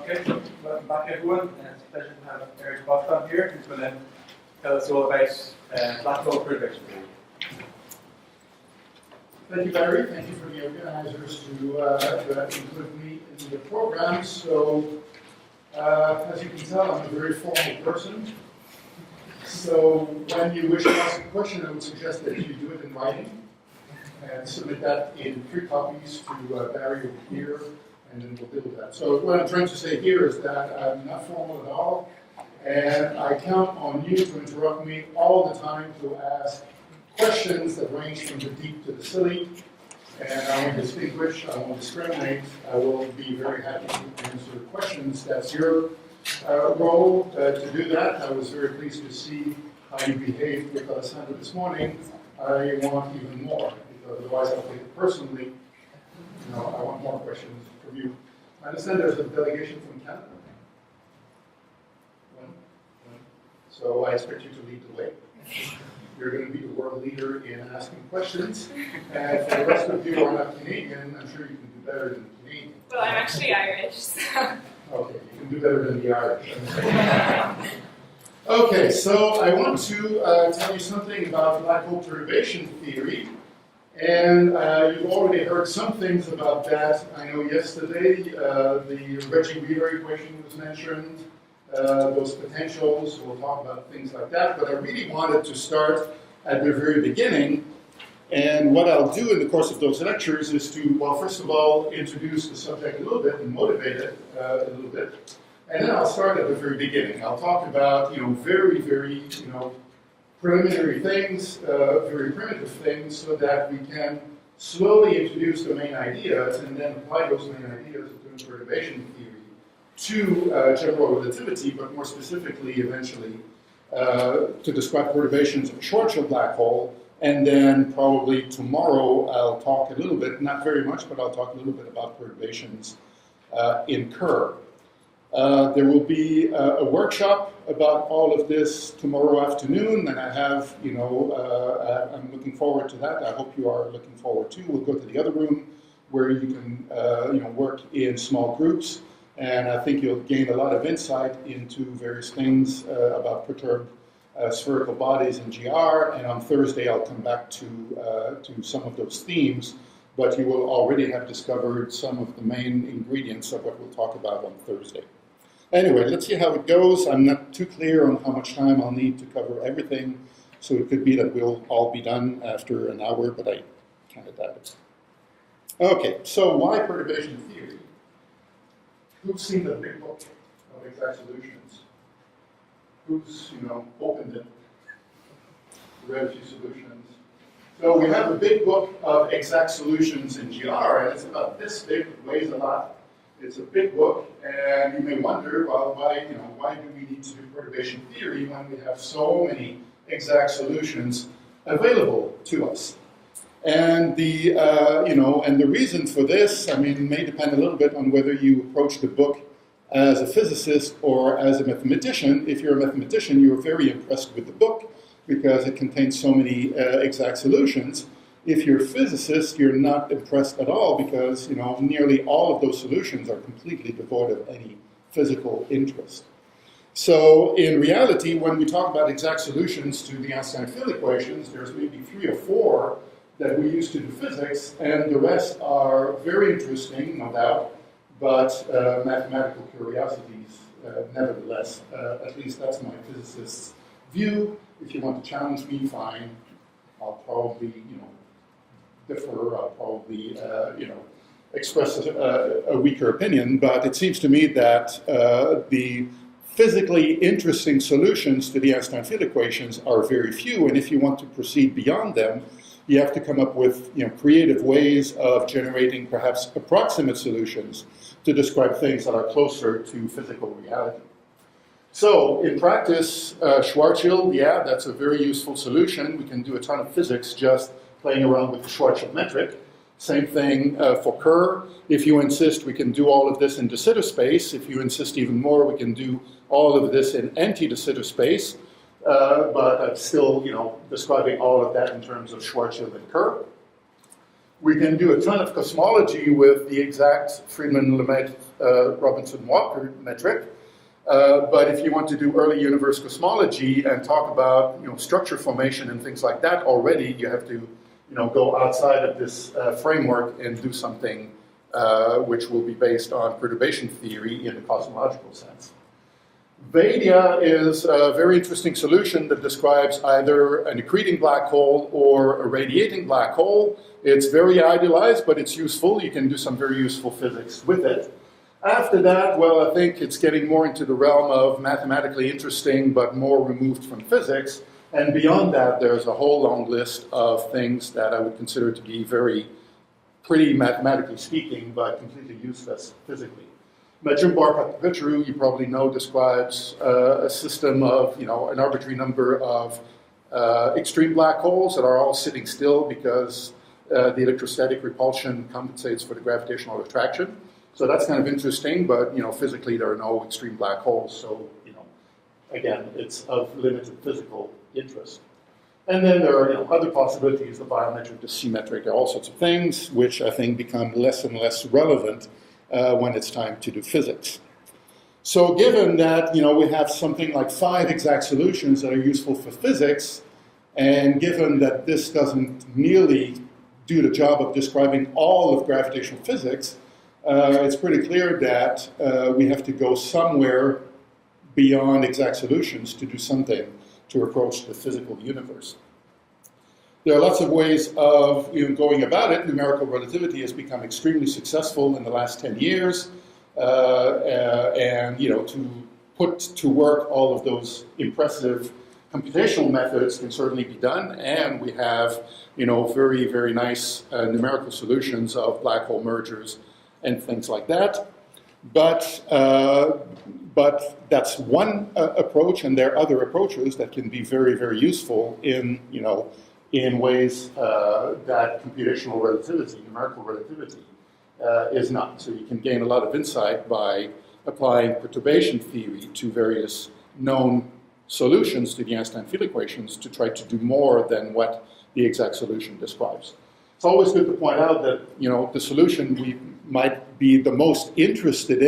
Okay, welcome back everyone. It's a pleasure to have Prof here, who's going to tell us all about black hole perturbation theory. Thank you, Barry. Thank you for the organizers to include me in the program. So, as you can tell, I'm a very formal person. So, when you wish to ask a question, I would suggest that you do it in writing and submit that in 3 copies to Barry over here, and then we'll deal with that. So, what I'm trying to say here is that I'm not formal at all, and I count on you to interrupt me all the time to ask questions that range from the deep to the silly, and I won't distinguish, I won't discriminate, I will be very happy to answer questions. That's your role to do that. I was very pleased to see how you behaved with Alessandra this morning. I want even more, because otherwise I'll take it personally. I want more questions from you. I understand there's a delegation from Canada. So I expect you to lead the way. You're going to be the world leader in asking questions. And for the rest of you who are not Canadian, I'm sure you can do better than the Canadian. Well, I'm actually Irish, so. Okay, you can do better than the Irish. Okay, so I want to tell you something about black hole perturbation theory. And you've already heard some things about that. I know yesterday the Reggie-Wheeler equation was mentioned. Those potentials, we'll talk about things like that, but I really wanted to start at the very beginning, and what I'll do in the course of those lectures is to, well, first of all, introduce the subject a little bit and motivate it a little bit, and then I'll start at the very beginning. I'll talk about, very, very, preliminary things, very primitive things, so that we can slowly introduce the main ideas and then apply those main ideas to perturbation theory to general relativity, but more specifically, eventually, to describe perturbations of a Schwarzschild black hole. And then probably tomorrow I'll talk a little bit, not very much, but I'll talk a little bit about perturbations in Kerr. There will be a workshop about all of this tomorrow afternoon, and I have, I'm looking forward to that. I hope you are looking forward too. We'll go to the other room where you can, work in small groups. And I think you'll gain a lot of insight into various things about perturbed spherical bodies in GR. And on Thursday, I'll come back to some of those themes. But you will already have discovered some of the main ingredients of what we'll talk about on Thursday. Anyway, let's see how it goes. I'm not too clear on how much time I'll need to cover everything. So it could be that we'll all be done after an hour, but I kind of doubt it. Okay, so why perturbation theory? Who's seen the big book of exact solutions? Who's, opened it, read a few solutions? So we have a big book of exact solutions in GR, and it's about this big, it weighs a lot. It's a big book, and you may wonder, well, why do we need to do perturbation theory when we have so many exact solutions available to us? And the and the reason for this, may depend a little bit on whether you approach the book as a physicist or as a mathematician. If you're a mathematician, you're very impressed with the book because it contains so many exact solutions. If you're a physicist, you're not impressed at all because nearly all of those solutions are completely devoid of any physical interest. So in reality, when we talk about exact solutions to the Einstein field equations, there's maybe 3 or 4 that we use to do physics, and the rest are very interesting, no doubt, but mathematical curiosities, nevertheless. At least that's my physicist's view. If you want to challenge me, fine. I'll probably, differ. I'll probably, express a weaker opinion. But it seems to me that the physically interesting solutions to the Einstein field equations are very few, and if you want to proceed beyond them, you have to come up with creative ways of generating perhaps approximate solutions to describe things that are closer to physical reality. So in practice, Schwarzschild, yeah, that's a very useful solution. We can do a ton of physics just playing around with the Schwarzschild metric. Same thing for Kerr. If you insist, we can do all of this in de Sitter space. If you insist even more, we can do all of this in anti-de Sitter space. But I'm still, describing all of that in terms of Schwarzschild and Kerr. We can do a ton of cosmology with the exact Friedman-Lemaitre-Robinson-Walker metric. But if you want to do early universe cosmology and talk about structure formation and things like that already, you have to go outside of this framework and do something which will be based on perturbation theory in the cosmological sense. Vadia is a very interesting solution that describes either an accreting black hole or a radiating black hole. It's very idealized, but it's useful. You can do some very useful physics with it. After that, well, I think it's getting more into the realm of mathematically interesting, but more removed from physics. And beyond that, there's a whole long list of things that I would consider to be pretty mathematically speaking, but completely useless physically. Majumdar-Patrou, you probably know, describes a system of, an arbitrary number of extreme black holes that are all sitting still because the electrostatic repulsion compensates for the gravitational attraction. So that's kind of interesting, but physically there are no extreme black holes, so again, it's of limited physical interest. And then there are other possibilities, the biometric, the symmetric, there are all sorts of things which I think become less and less relevant when it's time to do physics. So given that we have something like 5 exact solutions that are useful for physics, and given that this doesn't nearly do the job of describing all of gravitational physics, it's pretty clear that we have to go somewhere beyond exact solutions to do something to approach the physical universe. There are lots of ways of going about it. Numerical relativity has become extremely successful in the last 10 years, and to put to work all of those impressive computational methods can certainly be done, and we have very, very nice numerical solutions of black hole mergers and things like that. But that's one approach, and there are other approaches that can be very, very useful in ways that computational relativity, numerical relativity, is not. So you can gain a lot of insight by applying perturbation theory to various known solutions to the Einstein field equations to try to do more than what the exact solution describes. It's always good to point out that the solution we might be the most interested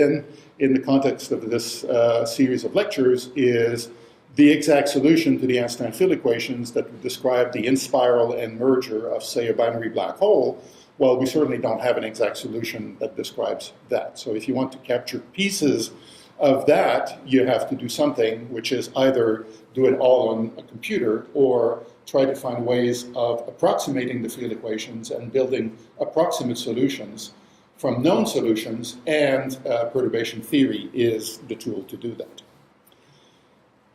in the context of this series of lectures is the exact solution to the Einstein field equations that would describe the in-spiral and merger of, say, a binary black hole. Well, we certainly don't have an exact solution that describes that. So if you want to capture pieces of that, you have to do something which is either do it all on a computer or try to find ways of approximating the field equations and building approximate solutions from known solutions, and perturbation theory is the tool to do that.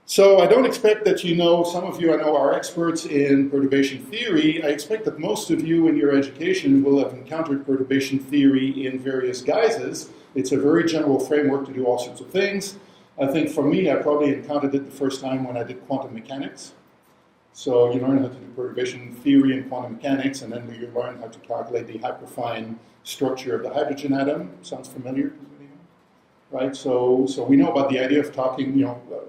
So I don't expect that some of you I know are experts in perturbation theory. I expect that most of you in your education will have encountered perturbation theory in various guises. It's a very general framework to do all sorts of things. I think for me, I probably encountered it the first time when I did quantum mechanics. So you learn how to do perturbation theory in quantum mechanics, and then you learn how to calculate the hyperfine structure of the hydrogen atom. Sounds familiar? Right? So we know about the idea of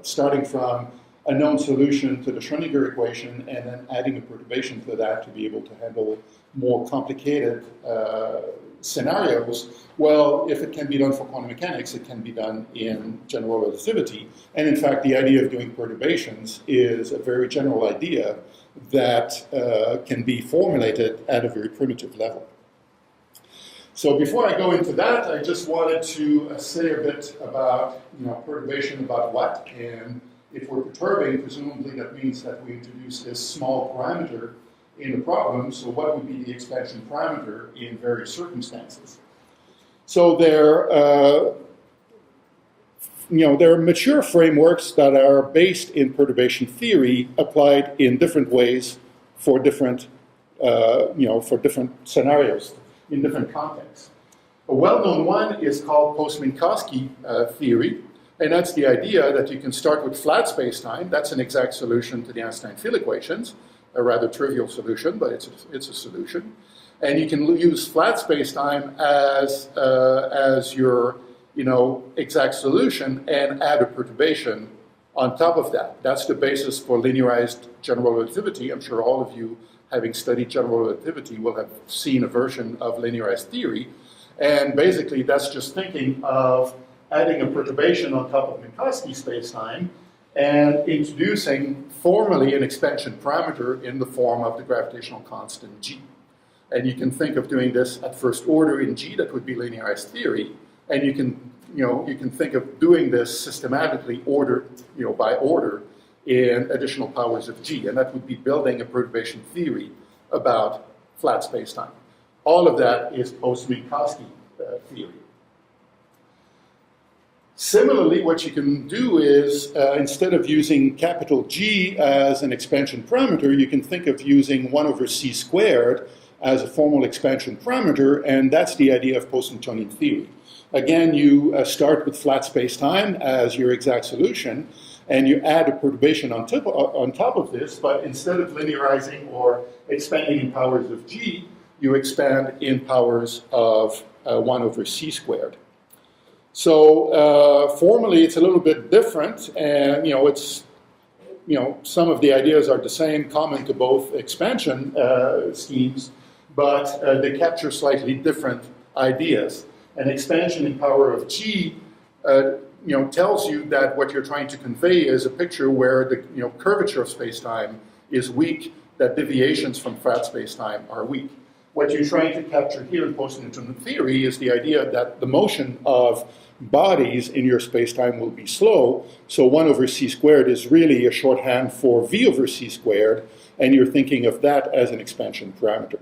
starting from a known solution to the Schrödinger equation and then adding a perturbation to that to be able to handle more complicated scenarios. Well, if it can be done for quantum mechanics, it can be done in general relativity. And in fact, the idea of doing perturbations is a very general idea that can be formulated at a very primitive level. So before I go into that, I just wanted to say a bit about perturbation, about what, and if we're perturbing, presumably that means that we introduce this small parameter in the problem. So what would be the expansion parameter in various circumstances? So there are mature frameworks that are based in perturbation theory applied in different ways for different scenarios, in different contexts. A well-known one is called Post-Minkowski theory, and that's the idea that you can start with flat spacetime. That's an exact solution to the Einstein field equations, a rather trivial solution, but it's a solution. And you can use flat spacetime as your exact solution and add a perturbation on top of that. That's the basis for linearized general relativity. I'm sure all of you having studied general relativity, will have seen a version of linearized theory. And basically, that's just thinking of adding a perturbation on top of Minkowski spacetime and introducing formally an expansion parameter in the form of the gravitational constant g. And you can think of doing this at first order in g, that would be linearized theory. And you can think of doing this systematically ordered, by order in additional powers of g. And that would be building a perturbation theory about flat spacetime. All of that is post-Minkowski theory. Similarly, what you can do is, instead of using capital G as an expansion parameter, you can think of using 1 over c squared as a formal expansion parameter, and that's the idea of post-Newtonian theory. Again, you start with flat space-time as your exact solution, and you add a perturbation on top of this, but instead of linearizing or expanding in powers of G, you expand in powers of 1 over c squared. So formally, it's a little bit different, and some of the ideas are the same, common to both expansion schemes, but they capture slightly different ideas. An expansion in power of g, tells you that what you're trying to convey is a picture where the curvature of spacetime is weak, that deviations from flat spacetime are weak. What you're trying to capture here in post-Newtonian theory is the idea that the motion of bodies in your spacetime will be slow, so 1 over c squared is really a shorthand for v over c squared, and you're thinking of that as an expansion parameter.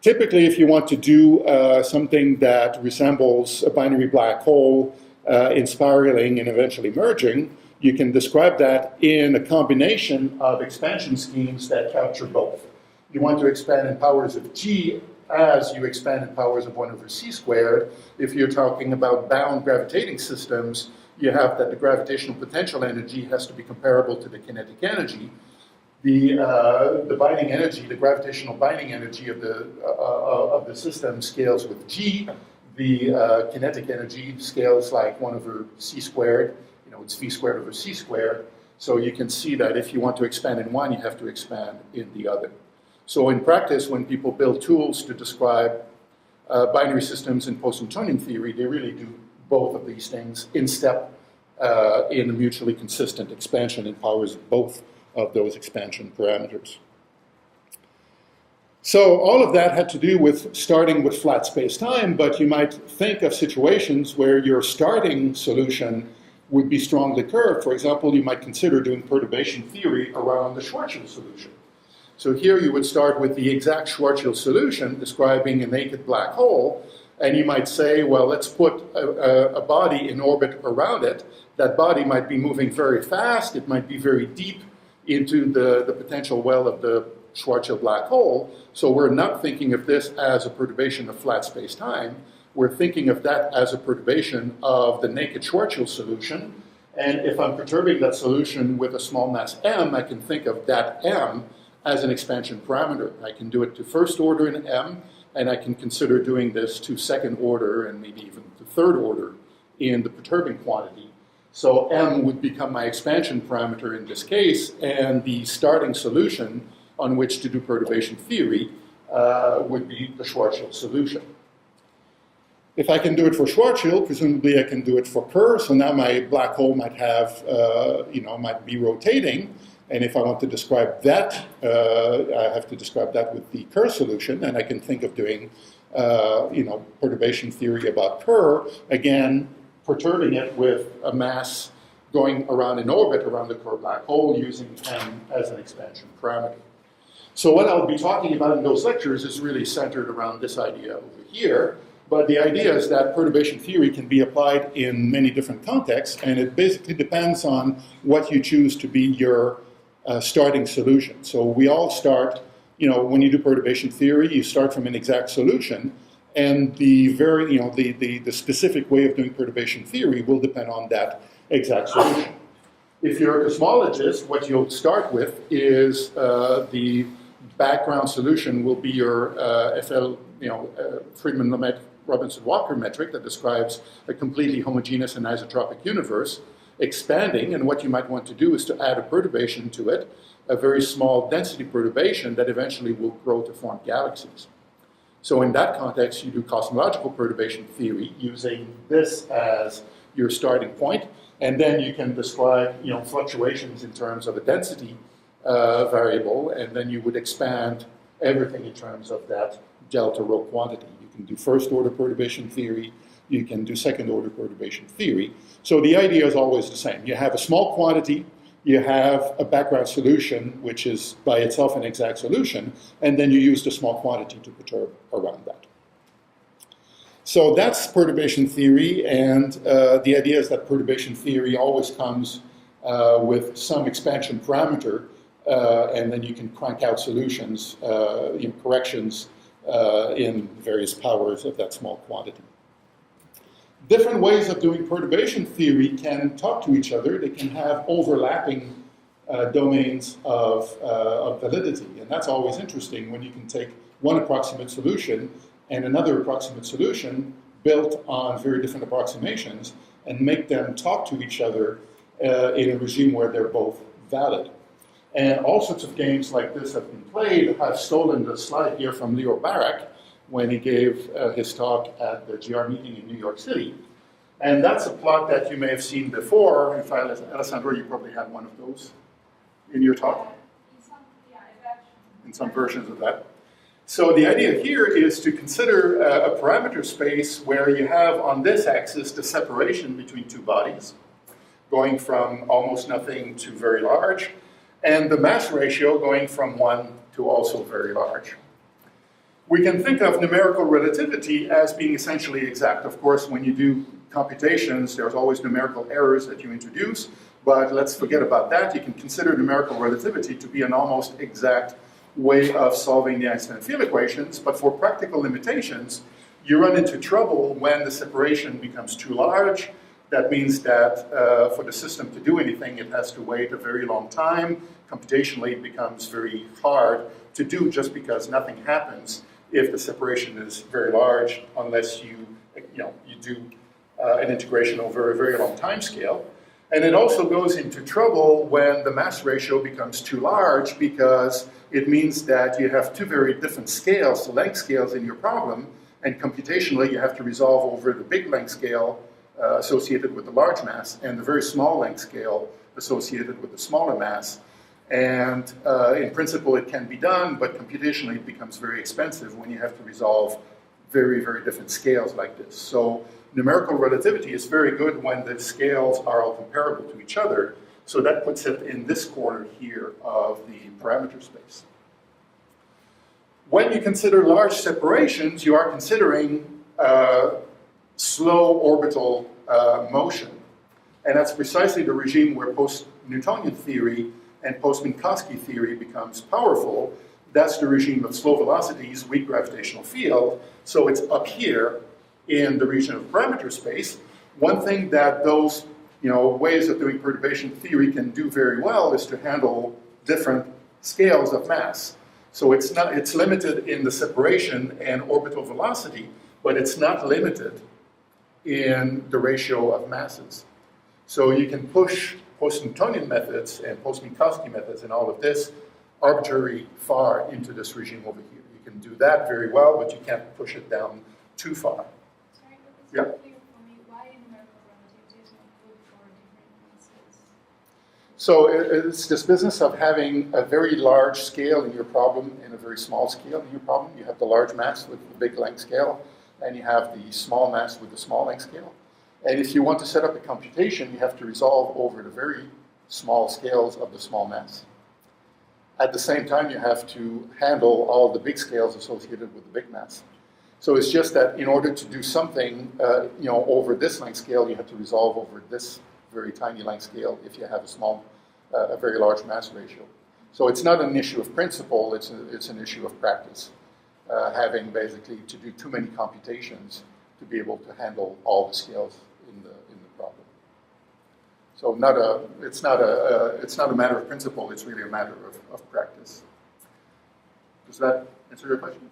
Typically, if you want to do something that resembles a binary black hole in spiraling and eventually merging, you can describe that in a combination of expansion schemes that capture both. You want to expand in powers of g as you expand in powers of 1 over c squared. If you're talking about bound gravitating systems, you have that the gravitational potential energy has to be comparable to the kinetic energy. The binding energy, the gravitational binding energy of the system scales with g. The kinetic energy scales like 1 over c squared. It's v squared over c squared. So you can see that if you want to expand in one, you have to expand in the other. So in practice, when people build tools to describe binary systems in post-Newtonian theory, they really do both of these things in step in a mutually consistent expansion in powers of both of those expansion parameters. So all of that had to do with starting with flat space-time, but you might think of situations where your starting solution would be strongly curved. For example, you might consider doing perturbation theory around the Schwarzschild solution. So here you would start with the exact Schwarzschild solution describing a naked black hole, and you might say, well, let's put a body in orbit around it. That body might be moving very fast, it might be very deep into the potential well of the Schwarzschild black hole. So we're not thinking of this as a perturbation of flat space-time. We're thinking of that as a perturbation of the naked Schwarzschild solution. And if I'm perturbing that solution with a small mass m, I can think of that m as an expansion parameter. I can do it to first order in m, and I can consider doing this to second order and maybe even to third order in the perturbing quantity. So m would become my expansion parameter in this case, and the starting solution on which to do perturbation theory would be the Schwarzschild solution. If I can do it for Schwarzschild, presumably I can do it for Kerr, so now my black hole might have, might be rotating. And if I want to describe that, I have to describe that with the Kerr solution, and I can think of doing, perturbation theory about Kerr, again, perturbing it with a mass going around in orbit around the Kerr black hole using m as an expansion parameter. So what I'll be talking about in those lectures is really centered around this idea over here, but the idea is that perturbation theory can be applied in many different contexts, and it basically depends on what you choose to be your starting solution. So we all start, when you do perturbation theory, you start from an exact solution, and the specific way of doing perturbation theory will depend on that exact solution. If you're a cosmologist, what you'll start with is the background solution will be your Friedmann-Robinson-Walker metric that describes a completely homogeneous and isotropic universe expanding, and what you might want to do is to add a perturbation to it a very small density perturbation that eventually will grow to form galaxies. So in that context, you do cosmological perturbation theory using this as your starting point, and then you can describe fluctuations in terms of a density variable, and then you would expand everything in terms of that delta rho quantity. You can do first order perturbation theory, you can do second order perturbation theory. So the idea is always the same. You have a small quantity, you have a background solution, which is by itself an exact solution, and then you use the small quantity to perturb around that. So that's perturbation theory, and the idea is that perturbation theory always comes with some expansion parameter, and then you can crank out solutions, corrections in various powers of that small quantity. Different ways of doing perturbation theory can talk to each other. They can have overlapping domains of validity, and that's always interesting when you can take one approximate solution and another approximate solution built on very different approximations and make them talk to each other in a regime where they're both valid. And all sorts of games like this have been played. I've stolen the slide here from Leo Barak when he gave his talk at the GR meeting in New York City. And that's a plot that you may have seen before. In fact, Alessandro, you probably had one of those in your talk. In some versions of that. So the idea here is to consider a parameter space where you have on this axis the separation between two bodies, going from almost nothing to very large, and the mass ratio going from 1 to also very large. We can think of numerical relativity as being essentially exact. Of course, when you do computations, there's always numerical errors that you introduce, but let's forget about that. You can consider numerical relativity to be an almost exact way of solving the Einstein field equations, but for practical limitations, you run into trouble when the separation becomes too large. That means that for the system to do anything, it has to wait a very long time. Computationally, it becomes very hard to do just because nothing happens if the separation is very large, unless you do an integration over a very long time scale. And it also goes into trouble when the mass ratio becomes too large, because it means that you have two very different scales, the length scales in your problem, and computationally you have to resolve over the big length scale associated with the large mass and the very small length scale associated with the smaller mass. And in principle it can be done, but computationally it becomes very expensive when you have to resolve very, very different scales like this. So numerical relativity is very good when the scales are all comparable to each other. So that puts it in this corner here of the parameter space. When you consider large separations, you are considering slow orbital motion. And that's precisely the regime where post-Newtonian theory and post-Minkowski theory becomes powerful. That's the regime of slow velocities, weak gravitational field. So it's up here in the region of parameter space. One thing that those ways of doing perturbation theory can do very well is to handle different scales of mass. So it's limited in the separation and orbital velocity, but it's not limited in the ratio of masses. So you can push post-Newtonian methods and post-Minkowski methods and all of this arbitrarily far into this regime over here. You can do that very well, but you can't push it down too far. Sorry, but it's Yeah. not clear for me why numerical relativity is not good for different masses. So it's this business of having a very large scale in your problem and a very small scale in your problem. You have the large mass with the big length scale, and you have the small mass with the small length scale. And if you want to set up a computation, you have to resolve over the very small scales of the small mass. At the same time, you have to handle all the big scales associated with the big mass. So it's just that in order to do something over this length scale, you have to resolve over this very tiny length scale if you have a very large mass ratio. So it's not an issue of principle, it's an issue of practice. Having basically to do too many computations to be able to handle all the scales in the problem. So it's not a matter of principle, it's really a matter of practice. Does that answer your question?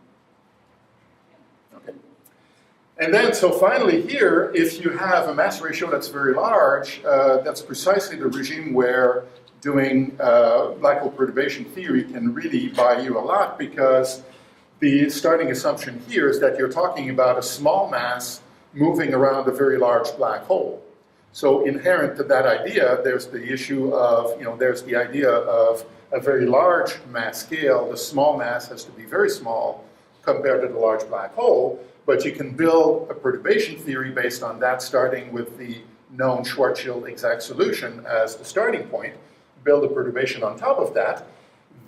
Okay. And then, so finally here, if you have a mass ratio that's very large, that's precisely the regime where doing black hole perturbation theory can really buy you a lot, because the starting assumption here is that you're talking about a small mass moving around a very large black hole. So inherent to that idea, there's the issue of, there's the idea of a very large mass scale. The small mass has to be very small compared to the large black hole, but you can build a perturbation theory based on that, starting with the known Schwarzschild exact solution as the starting point, build a perturbation on top of that.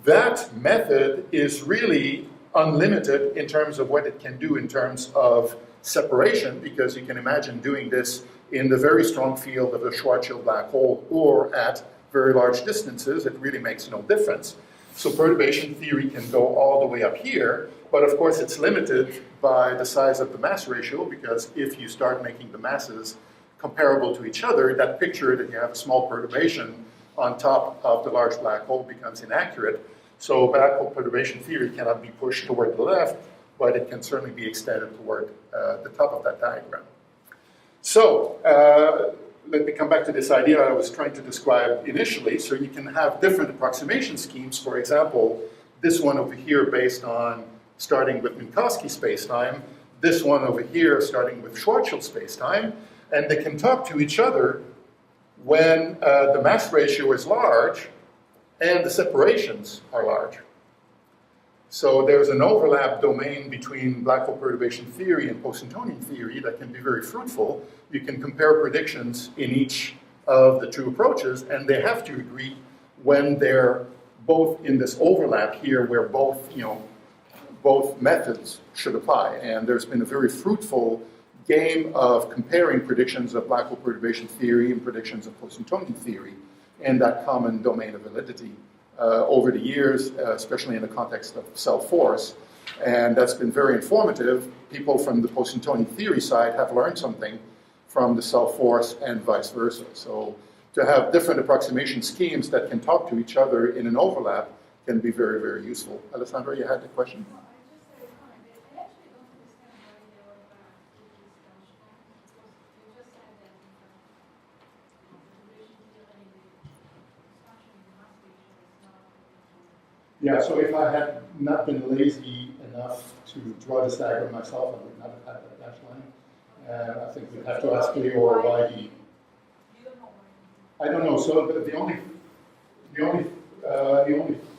That method is really unlimited in terms of what it can do in terms of separation, because you can imagine doing this in the very strong field of a Schwarzschild black hole or at very large distances. It really makes no difference. So perturbation theory can go all the way up here, but of course it's limited by the size of the mass ratio, because if you start making the masses comparable to each other, that picture that you have a small perturbation on top of the large black hole becomes inaccurate. So black hole perturbation theory cannot be pushed toward the left, but it can certainly be extended toward the top of that diagram. So let me come back to this idea I was trying to describe initially. So you can have different approximation schemes. For example, this one over here based on starting with Minkowski spacetime, this one over here starting with Schwarzschild spacetime, and they can talk to each other when the mass ratio is large and the separations are large. So there's an overlap domain between black hole perturbation theory and Poissonian theory that can be very fruitful. You can compare predictions in each of the two approaches, and they have to agree when they're both in this overlap here, where both methods should apply. And there's been a very fruitful game of comparing predictions of black hole perturbation theory and predictions of Poissonian theory in that common domain of validity over the years, especially in the context of cell force. And that's been very informative. People from the Poissonian theory side have learned something from the cell force and vice versa. So to have different approximation schemes that can talk to each other in an overlap can be very, very useful. Alessandra, you had the question? Yeah, so if I had not been lazy enough to draw this diagram myself, I would not have had that dash line. I think we'd have to ask Leo why he. I don't know. So the only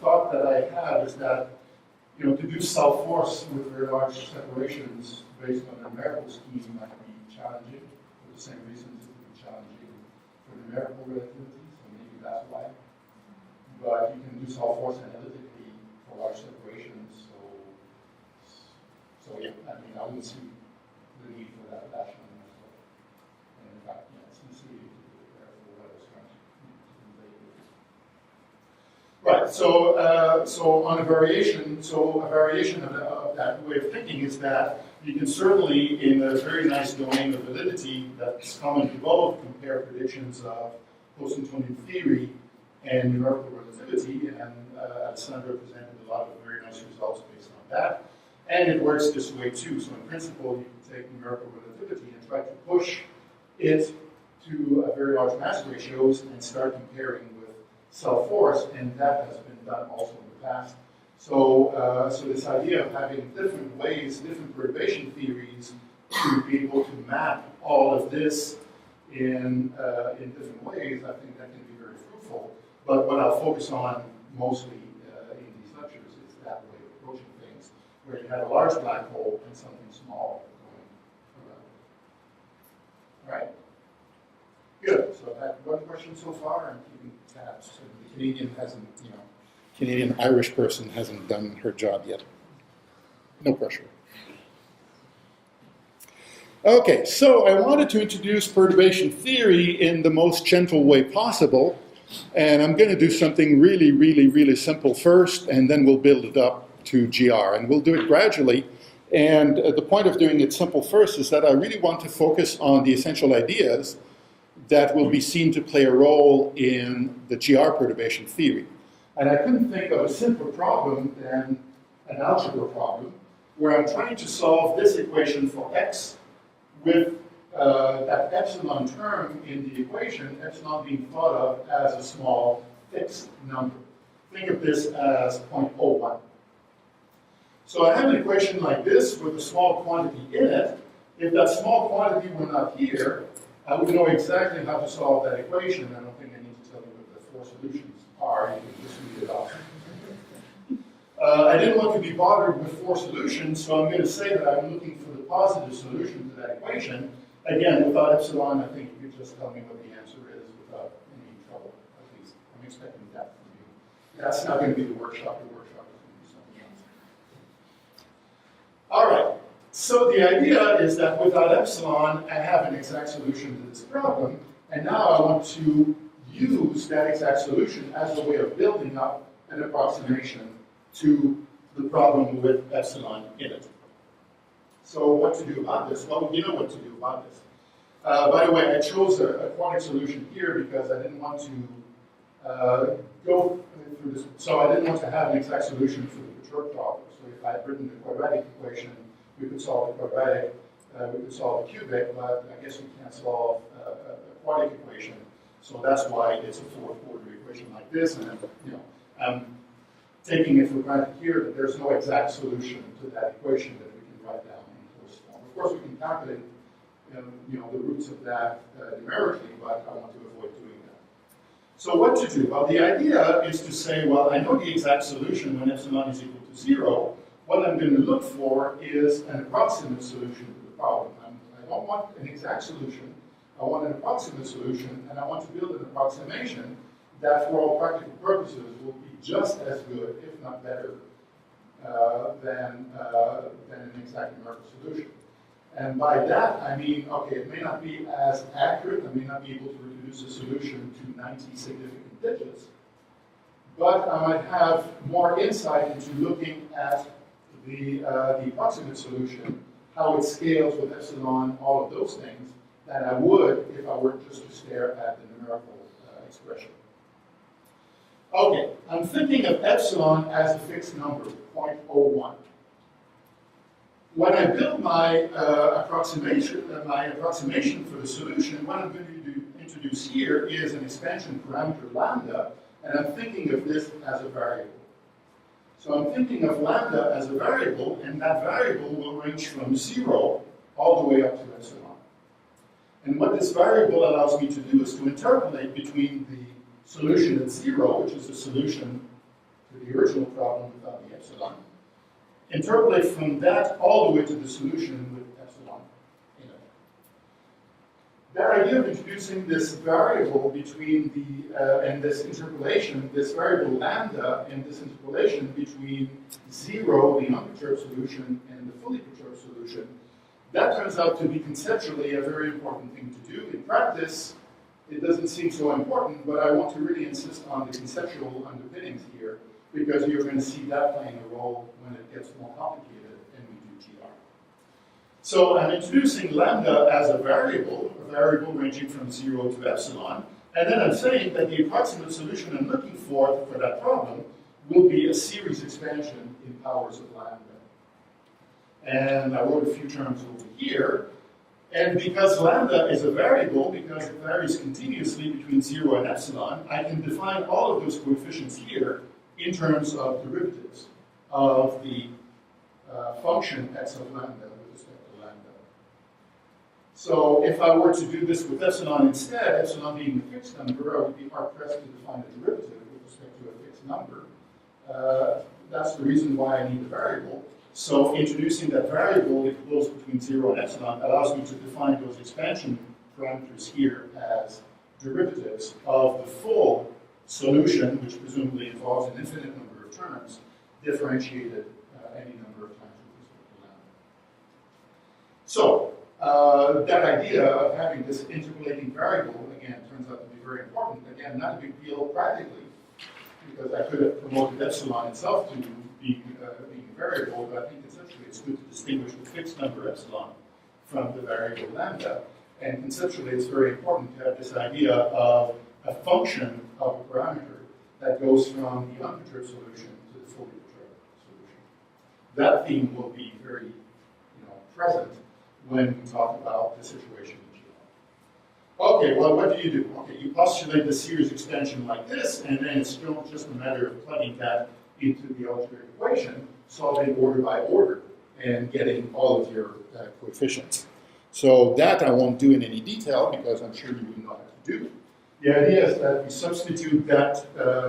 thought that I have is that to do cell force with very large separations based on a numerical scheme might be challenging for the same reasons it would be challenging for numerical relativity. So maybe that's why. But you can do cell force analytically for large separations. So yeah, I wouldn't see the need for that dash line myself. And in fact, it's easy to do it there for what I was trying to convey. Right. So on a variation, of that way of thinking is that you can certainly, in a very nice domain of validity that's common to both, compare predictions of Poissonian theory and numerical relativity, and Alessandra presented a lot of very nice results based on that. And it works this way too. So in principle, you can take numerical relativity and try to push it to very large mass ratios and start comparing with cell force, and that has been done also in the past. So, so this idea of having different ways, different perturbation theories to be able to map all of this in different ways, I think that can be very fruitful. But what I'll focus on mostly in these lectures is that way of approaching things, where you have a large black hole and something small going around. All right. Good. So I've had one question so far. I'm keeping tabs. So the Canadian hasn't, Canadian-Irish person hasn't done her job yet. No pressure. Okay, so I wanted to introduce perturbation theory in the most gentle way possible. And I'm going to do something really, really, really simple first, and then we'll build it up to GR. And we'll do it gradually. And the point of doing it simple first is that I really want to focus on the essential ideas that will be seen to play a role in the GR perturbation theory. And I couldn't think of a simpler problem than an algebra problem, where I'm trying to solve this equation for x with that epsilon term in the equation, epsilon being thought of as a small fixed number. Think of this as 0.01. So I have an equation like this with a small quantity in it. If that small quantity were not here, I would know exactly how to solve that equation. I don't think I need to tell you what the 4 solutions are. You can just read it off. I didn't want to be bothered with 4 solutions, so I'm going to say that I'm looking for the positive solution to that equation. Again, without epsilon, I think you could just tell me what the answer is without any trouble. At least I'm expecting that from you. That's not going to be the workshop. The workshop is going to be something else. All right. So the idea is that without epsilon, I have an exact solution to this problem, and now I want to use that exact solution as a way of building up an approximation to the problem with epsilon in it. So what to do about this? Well, you know what to do about this. By the way, I chose a quadratic solution here because I didn't want to go through this. So I didn't want to have an exact solution for the perturbed problem. So if I had written the quadratic equation, we could solve the quadratic, we could solve the cubic, but I guess we can't solve a quadratic equation. So that's why it's a 4th order equation like this. And I'm taking it for granted here that there's no exact solution to that equation that we can write down in closed form. Of course, we can calculate the roots of that numerically, but I want to avoid doing that. So what to do? Well, the idea is to say, well, I know the exact solution when epsilon is equal to 0. What I'm going to look for is an approximate solution to the problem. I don't want an exact solution. I want an approximate solution, and I want to build an approximation that, for all practical purposes, will be just as good, if not better, than an exact numerical solution. And by that, I mean, okay, it may not be as accurate. I may not be able to reduce a solution to 90 significant digits, but I might have more insight into looking at the approximate solution, how it scales with epsilon, all of those things, than I would if I were just to stare at the numerical expression. Okay, I'm thinking of epsilon as a fixed number, 0.01. When I build my approximation for the solution, what I'm going to introduce here is an expansion parameter lambda, and I'm thinking of this as a variable. So I'm thinking of lambda as a variable, and that variable will range from 0 all the way up to epsilon. And what this variable allows me to do is to interpolate between the solution at 0, which is the solution to the original problem without the epsilon, interpolate from that all the way to the solution with epsilon in it. That idea of introducing this variable between and this interpolation, this variable lambda, and this interpolation between 0, the unperturbed solution, and the fully perturbed solution, that turns out to be conceptually a very important thing to do. In practice, it doesn't seem so important, but I want to really insist on the conceptual underpinnings here, because you're going to see that playing a role when it gets more complicated and we do GR. So I'm introducing lambda as a variable ranging from 0 to epsilon, and then I'm saying that the approximate solution I'm looking for that problem will be a series expansion in powers of lambda. And I wrote a few terms over here. And because lambda is a variable, because it varies continuously between 0 and epsilon, I can define all of those coefficients here in terms of derivatives of the function x of lambda with respect to lambda. So if I were to do this with epsilon instead, epsilon being a fixed number, I would be hard-pressed to define a derivative with respect to a fixed number. That's the reason why I need the variable. So introducing that variable, it goes between 0 and epsilon, allows me to define those expansion parameters here as derivatives of the full solution, which presumably involves an infinite number of terms, differentiated any number of times with respect to lambda. So that idea of having this interpolating variable, again, turns out to be very important. Again, not a big deal practically, because I could have promoted epsilon itself to being a variable, but I think conceptually it's good to distinguish the fixed number epsilon from the variable lambda. And conceptually it's very important to have this idea of a function of a parameter that goes from the unperturbed solution to the fully perturbed solution. That theme will be very present when we talk about the situation in GR. Okay, well, what do? Okay, you postulate the series expansion like this, and then it's still just a matter of plugging that into the algebraic equation, solving order by order, and getting all of your coefficients. So that I won't do in any detail, because I'm sure you know how to do. The idea is that we substitute that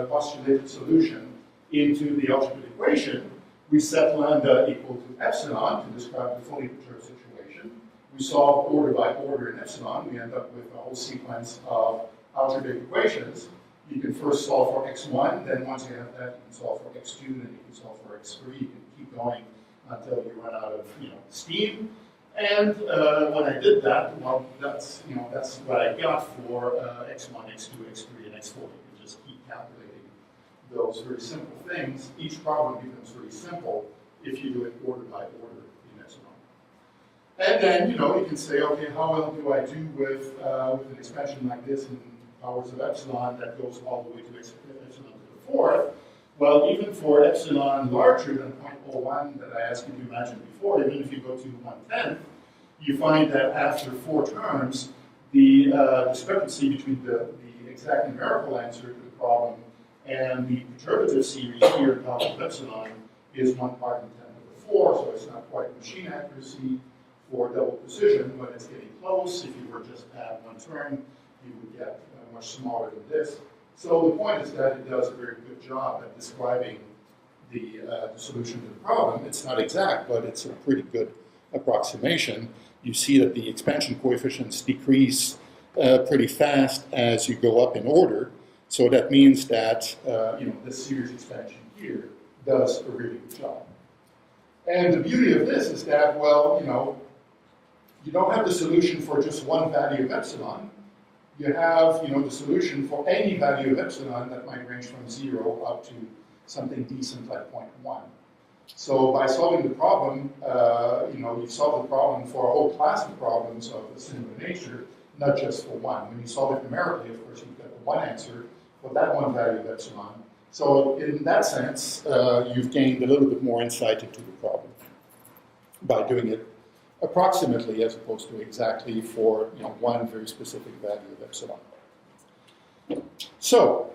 postulated solution into the algebraic equation. We set lambda equal to epsilon to describe the fully perturbed situation. We solve order by order in epsilon. We end up with a whole sequence of algebraic equations. You can first solve for x1, then once you have that, you can solve for x2, then you can solve for x3. You can keep going until you run out of steam. And when I did that, well, that's what I got for x1, x2, x3, and x4. You can just keep calculating those very simple things. Each problem becomes very simple if you do it order by order in epsilon. And then, you can say, okay, how well do I do with an expansion like this in powers of epsilon that goes all the way to epsilon to the fourth? Well, even for epsilon larger than 0.01 that I asked you to imagine before, even if you go to 1/10, you find that after 4 terms, the discrepancy between the exact numerical answer to the problem and the perturbative series here in powers of epsilon is 1 part in 10 to the 4, so it's not quite machine accuracy for double precision, but it's getting close. If you were just to add 1 term, you would get much smaller than this. So the point is that it does a very good job at describing the solution to the problem. It's not exact, but it's a pretty good approximation. You see that the expansion coefficients decrease pretty fast as you go up in order. So that means that this series expansion here does a really good job. And the beauty of this is that, well, you don't have the solution for just one value of epsilon. You have, the solution for any value of epsilon that might range from 0 up to something decent like 0.1. So by solving the problem, you solve the problem for a whole class of problems of a similar nature, not just for one. When you solve it numerically, of course, you've got the one answer for that one value of epsilon. So in that sense, you've gained a little bit more insight into the problem by doing it approximately as opposed to exactly for one very specific value of epsilon. So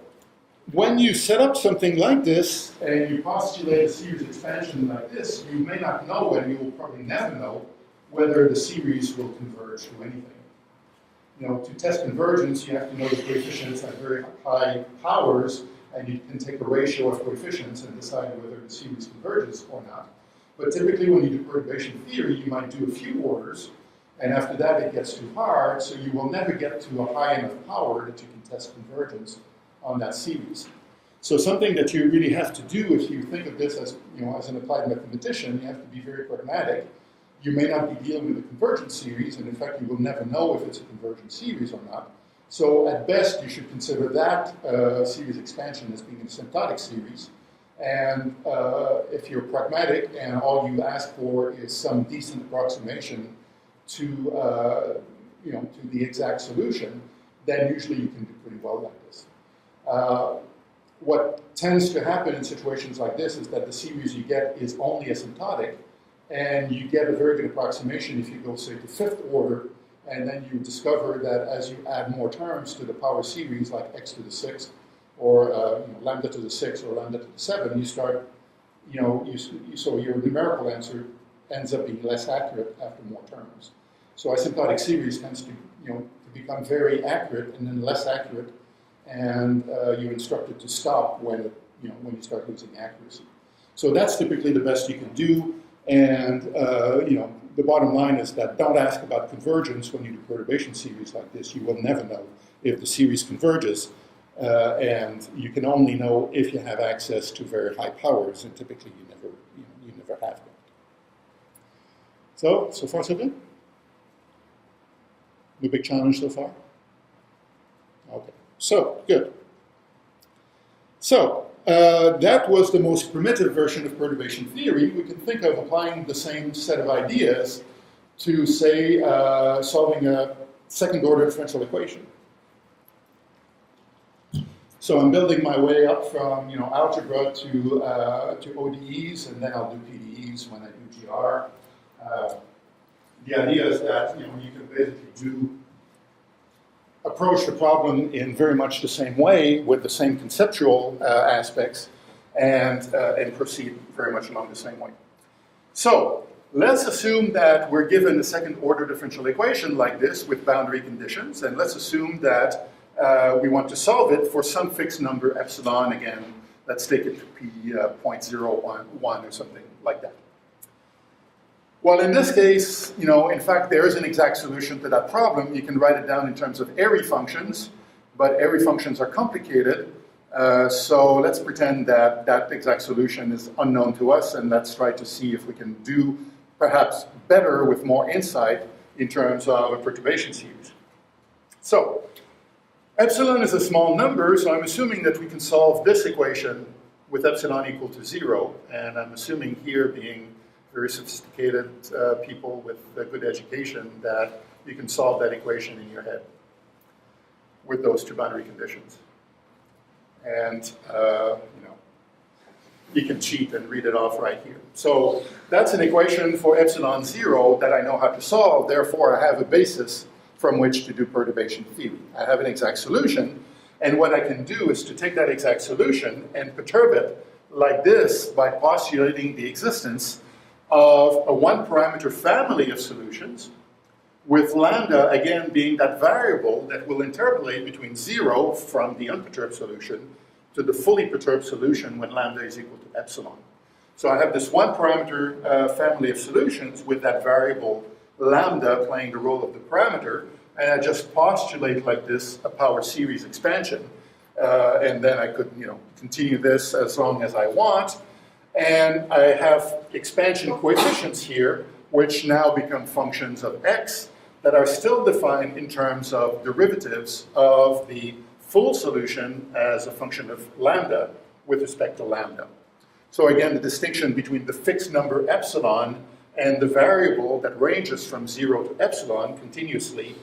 when you set up something like this and you postulate a series expansion like this, you may not know, and you will probably never know, whether the series will converge to anything. To test convergence, you have to know the coefficients at very high powers, and you can take a ratio of coefficients and decide whether the series converges or not. But typically when you do perturbation theory, you might do a few orders, and after that it gets too hard, so you will never get to a high enough power that you can test convergence on that series. So something that you really have to do if you think of this as, as an applied mathematician, you have to be very pragmatic. You may not be dealing with a convergent series, and in fact you will never know if it's a convergent series or not. So at best you should consider that series expansion as being an asymptotic series. And if you're pragmatic and all you ask for is some decent approximation to to the exact solution, then usually you can do pretty well like this. What tends to happen in situations like this is that the series you get is only asymptotic, and you get a very good approximation if you go, say, to 5th order, and then you discover that as you add more terms to the power series, like x to the 6th, or lambda to the 6th, or lambda to the 7, you start, so your numerical answer ends up being less accurate after more terms. So asymptotic series tends to, to become very accurate and then less accurate, and you're instructed to stop when when you start losing accuracy. So that's typically the best you can do, and the bottom line is that don't ask about convergence when you do perturbation series like this. You will never know if the series converges, and you can only know if you have access to very high powers, and typically you never have that. So far so good? No big challenge so far? Okay, so good. So that was the most primitive version of perturbation theory. We can think of applying the same set of ideas to, say, solving a second-order differential equation. So I'm building my way up from algebra to ODEs, and then I'll do PDEs when I do GR. The idea is that you can basically do approach the problem in very much the same way with the same conceptual aspects and proceed very much along the same way. So let's assume that we're given a second order differential equation like this with boundary conditions, and let's assume that we want to solve it for some fixed number epsilon. Again, let's take it to p 0.01 or something like that. Well, in this case, in fact, there is an exact solution to that problem. You can write it down in terms of Airy functions, but Airy functions are complicated. So let's pretend that that exact solution is unknown to us, and let's try to see if we can do perhaps better with more insight in terms of a perturbation series. So epsilon is a small number, so I'm assuming that we can solve this equation with epsilon equal to 0, and I'm assuming here, being very sophisticated people with a good education, that you can solve that equation in your head with those two boundary conditions. And you can cheat and read it off right here. So that's an equation for epsilon 0 that I know how to solve. Therefore, I have a basis from which to do perturbation theory. I have an exact solution, and what I can do is to take that exact solution and perturb it like this by postulating the existence of a one-parameter family of solutions, with lambda, again, being that variable that will interpolate between 0 from the unperturbed solution to the fully perturbed solution when lambda is equal to epsilon. So I have this one-parameter family of solutions with that variable lambda playing the role of the parameter, and I just postulate like this a power series expansion. And then I could continue this as long as I want. And I have expansion coefficients here, which now become functions of x that are still defined in terms of derivatives of the full solution as a function of lambda with respect to lambda. So again, the distinction between the fixed number epsilon and the variable that ranges from 0 to epsilon continuously,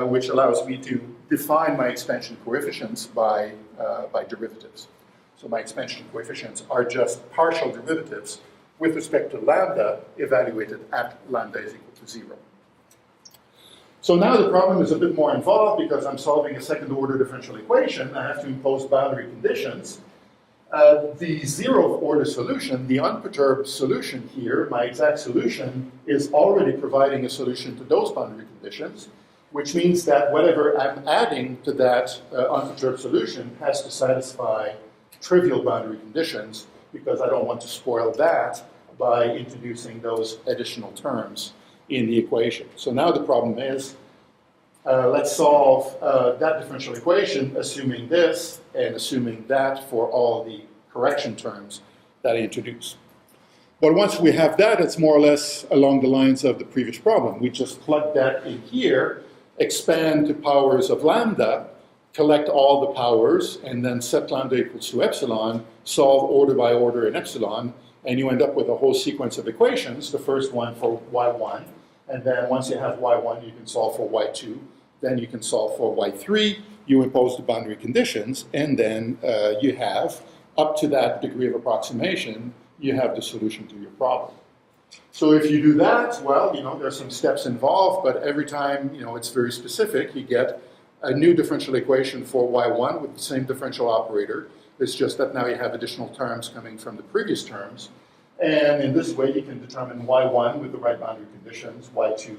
which allows me to define my expansion coefficients by derivatives. So my expansion coefficients are just partial derivatives with respect to lambda evaluated at lambda is equal to 0. So now the problem is a bit more involved because I'm solving a second order differential equation. I have to impose boundary conditions. The 0th order solution, the unperturbed solution here, my exact solution, is already providing a solution to those boundary conditions, which means that whatever I'm adding to that unperturbed solution has to satisfy trivial boundary conditions, because I don't want to spoil that by introducing those additional terms in the equation. So now the problem is, let's solve that differential equation assuming this and assuming that for all the correction terms that I introduce. But once we have that, it's more or less along the lines of the previous problem. We just plug that in here, expand to powers of lambda, collect all the powers, and then set lambda equals to epsilon, solve order by order in epsilon, and you end up with a whole sequence of equations, the first one for y1, and then once you have y1, you can solve for y2, then you can solve for y3, you impose the boundary conditions, and then you have, up to that degree of approximation, you have the solution to your problem. So if you do that, well, there's some steps involved, but every time, it's very specific, you get a new differential equation for y1 with the same differential operator. It's just that now you have additional terms coming from the previous terms. And in this way, you can determine y1 with the right boundary conditions, y2,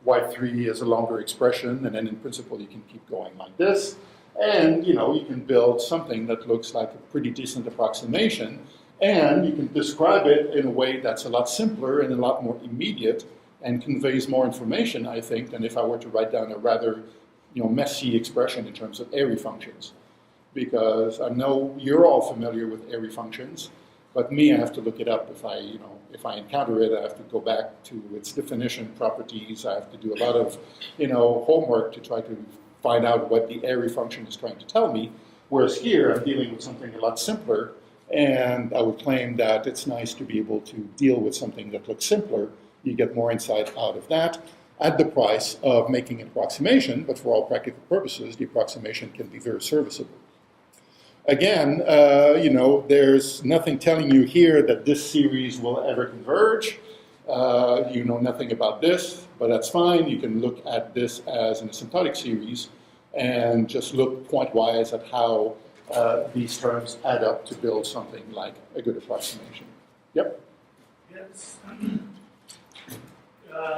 y3 is a longer expression, and then in principle, you can keep going like this. And, you can build something that looks like a pretty decent approximation, and you can describe it in a way that's a lot simpler and a lot more immediate and conveys more information, I think, than if I were to write down a rather messy expression in terms of Airy functions. Because I know you're all familiar with Airy functions, but me, I have to look it up. If I encounter it, I have to go back to its definition, properties. I have to do a lot of, homework to try to find out what the Airy function is trying to tell me. Whereas here, I'm dealing with something a lot simpler, and I would claim that it's nice to be able to deal with something that looks simpler. You get more insight out of that at the price of making an approximation, but for all practical purposes, the approximation can be very serviceable. Again, there's nothing telling you here that this series will ever converge. You know nothing about this, but that's fine. You can look at this as an asymptotic series and just look point-wise at how these terms add up to build something like a good approximation. Yep? Yes.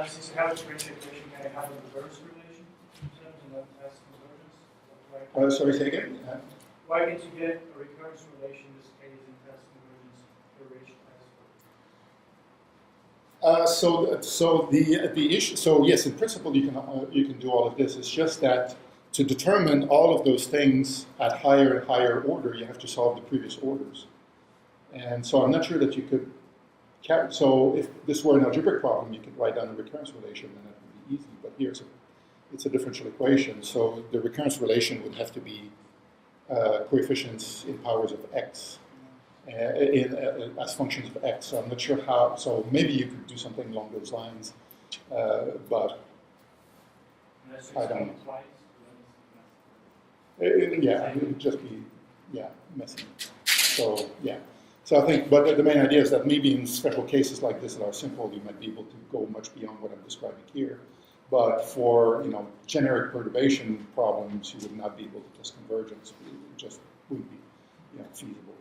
Since you have a differential equation, can I have a reverse relation in terms of that has convergence? Sorry, say again? Why can't you get a recurrence relation in this case and test convergence for ratio So the issue. So yes, in principle, you can do all of this. It's just that to determine all of those things at higher and higher order, you have to solve the previous orders. And so I'm not sure that you could. So if this were an algebraic problem, you could write down a recurrence relation, and that would be easy. But here it's a differential equation, so the recurrence relation would have to be coefficients in powers of x. As functions of x. So I'm not sure how, so maybe you could do something along those lines, but I don't know. Yeah, it would just be, messy. So, yeah. So I think, but the main idea is that maybe in special cases like this that are simple, you might be able to go much beyond what I'm describing here. But for, generic perturbation problems, you would not be able to test convergence. It just wouldn't be, feasible.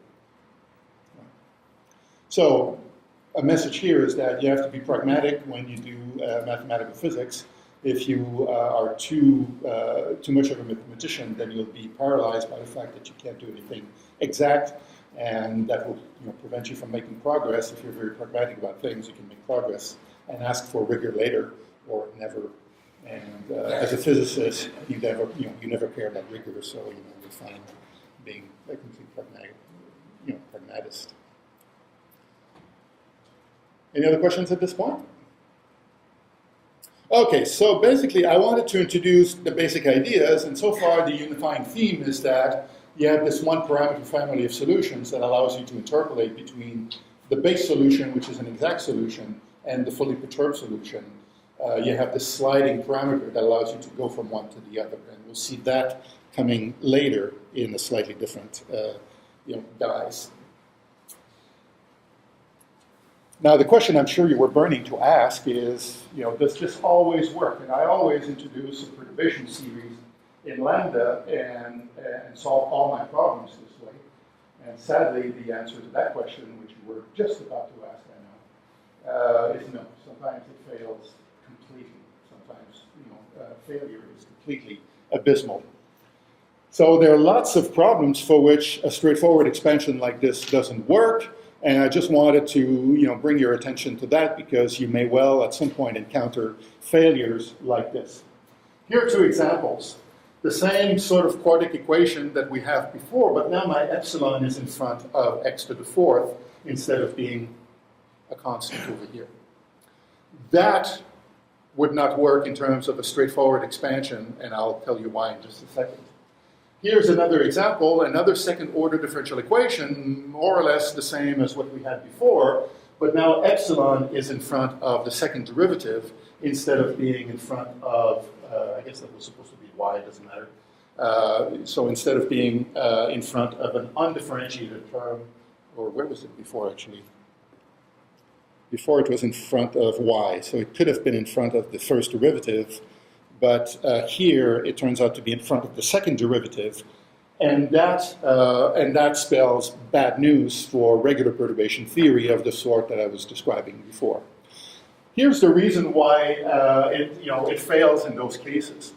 So a message here is that you have to be pragmatic when you do mathematical physics. If you are too much of a mathematician, then you'll be paralyzed by the fact that you can't do anything exact, and that will prevent you from making progress. If you're very pragmatic about things, you can make progress and ask for rigor later or never. And as a physicist, you never care about rigor, so you're fine being a complete pragmatist. Any other questions at this point? Okay, so basically I wanted to introduce the basic ideas, and so far the unifying theme is that you have this one parameter family of solutions that allows you to interpolate between the base solution, which is an exact solution, and the fully perturbed solution. You have this sliding parameter that allows you to go from one to the other, and we'll see that coming later in a slightly different guise. Now, the question I'm sure you were burning to ask is, does this always work? And I always introduce a perturbation series in lambda and solve all my problems this way. And sadly, the answer to that question, which you were just about to ask, I know, is no. Sometimes it fails completely. Sometimes, failure is completely abysmal. So there are lots of problems for which a straightforward expansion like this doesn't work. And I just wanted to, bring your attention to that because you may well at some point encounter failures like this. Here are two examples. The same sort of quadratic equation that we have before, but now my epsilon is in front of x to the fourth instead of being a constant over here. That would not work in terms of a straightforward expansion, and I'll tell you why in just a second. Here's another example, another second-order differential equation, more or less the same as what we had before, but now epsilon is in front of the second derivative instead of being in front of, I guess that was supposed to be y, it doesn't matter. So instead of being in front of an undifferentiated term, or where was it before actually? Before it was in front of y, so it could have been in front of the first derivative, but here it turns out to be in front of the second derivative, and that spells bad news for regular perturbation theory of the sort that I was describing before. Here's the reason why it fails in those cases.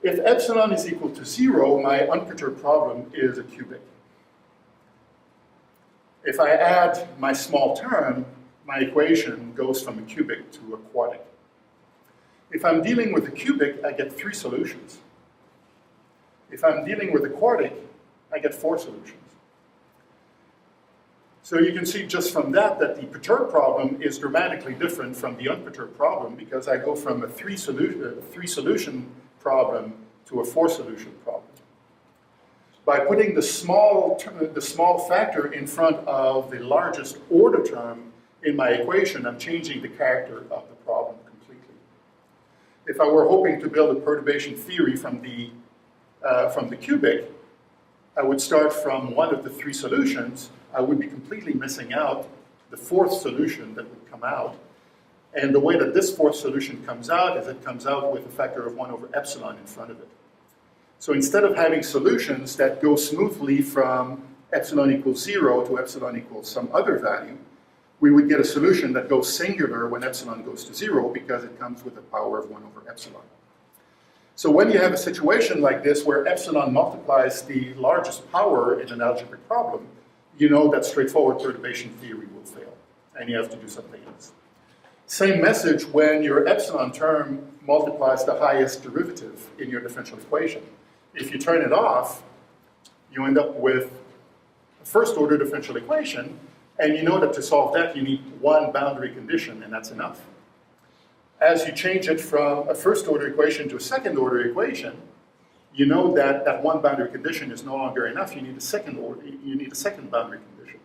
If epsilon is equal to 0, my unperturbed problem is a cubic. If I add my small term, my equation goes from a cubic to a quadratic. If I'm dealing with a cubic, I get 3 solutions. If I'm dealing with a quadratic, I get 4 solutions. So you can see just from that the perturbed problem is dramatically different from the unperturbed problem because I go from a 3 solution problem to a 4 solution problem. By putting the small factor in front of the largest order term in my equation, I'm changing the character of the problem completely. If I were hoping to build a perturbation theory from the cubic, I would start from one of the 3 solutions. I would be completely missing out the 4th solution that would come out. And the way that this 4th solution comes out is it comes out with a factor of 1 over epsilon in front of it. So instead of having solutions that go smoothly from epsilon equals 0 to epsilon equals some other value, we would get a solution that goes singular when epsilon goes to 0 because it comes with a power of 1 over epsilon. So when you have a situation like this where epsilon multiplies the largest power in an algebraic problem, you know that straightforward perturbation theory will fail, and you have to do something else. Same message when your epsilon term multiplies the highest derivative in your differential equation. If you turn it off, you end up with a first-order differential equation, and you know that to solve that, you need one boundary condition, and that's enough. As you change it from a first-order equation to a second-order equation, you know that that one boundary condition is no longer enough. You need a second boundary condition.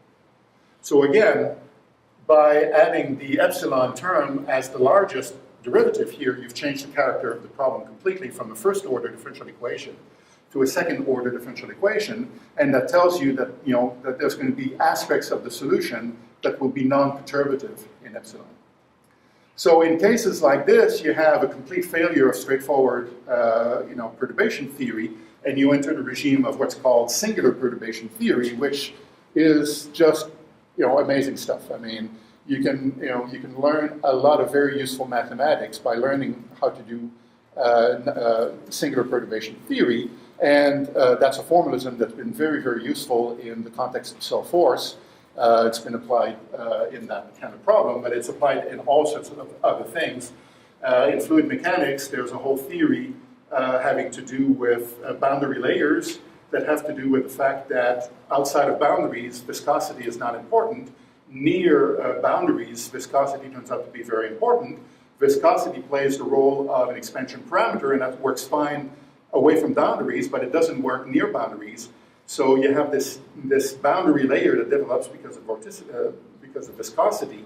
So again, by adding the epsilon term as the largest derivative here, you've changed the character of the problem completely from a first-order differential equation to a second-order differential equation, and that tells you that, that there's going to be aspects of the solution that will be non-perturbative in epsilon. So in cases like this, you have a complete failure of straightforward, perturbation theory, and you enter the regime of what's called singular perturbation theory, which is just, amazing stuff. I mean, you can learn a lot of very useful mathematics by learning how to do singular perturbation theory, and that's a formalism that's been very, very useful in the context of cell force. It's been applied in that kind of problem, but it's applied in all sorts of other things. In fluid mechanics, there's a whole theory having to do with boundary layers that have to do with the fact that outside of boundaries, viscosity is not important. Near boundaries, viscosity turns out to be very important. Viscosity plays the role of an expansion parameter, and that works fine away from boundaries, but it doesn't work near boundaries. So you have this boundary layer that develops because of viscosity,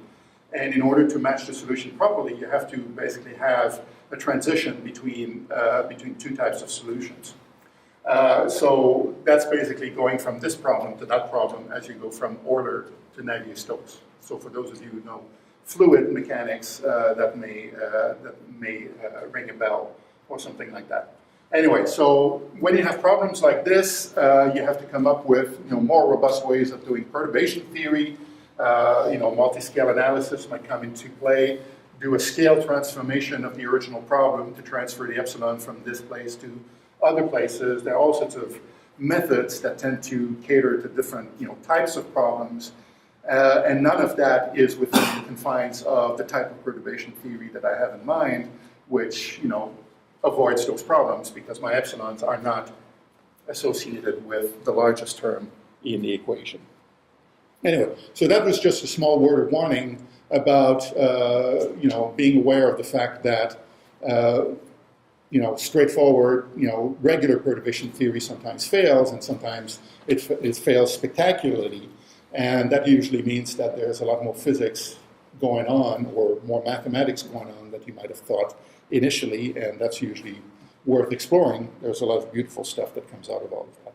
and in order to match the solution properly, you have to basically have a transition between two types of solutions. So that's basically going from this problem to that problem as you go from Euler to Navier-Stokes. So for those of you who know fluid mechanics, that may ring a bell or something like that. Anyway, so when you have problems like this, you have to come up with more robust ways of doing perturbation theory. Multi-scale analysis might come into play. Do a scale transformation of the original problem to transfer the epsilon from this place to other places. There are all sorts of methods that tend to cater to different types of problems, and none of that is within the confines of the type of perturbation theory that I have in mind, which avoids those problems because my epsilons are not associated with the largest term in the equation. Anyway, so that was just a small word of warning about being aware of the fact that straightforward regular perturbation theory sometimes fails, and sometimes it fails spectacularly, and that usually means that there's a lot more physics going on or more mathematics going on that you might have thought initially, and that's usually worth exploring. There's a lot of beautiful stuff that comes out of all of that.